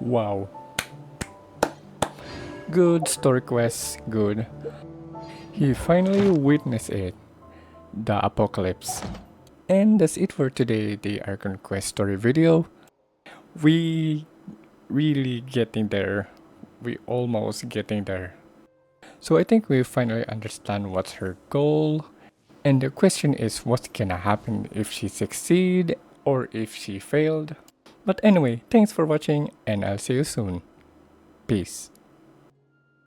Wow. Good story quest, good. He finally witnessed it. The apocalypse. And that's it for today, the Archon Quest story video. We really getting there. We almost getting there. So I think we finally understand what's her goal. And the question is what's gonna happen if she succeed or if she failed. But anyway, thanks for watching and I'll see you soon. Peace.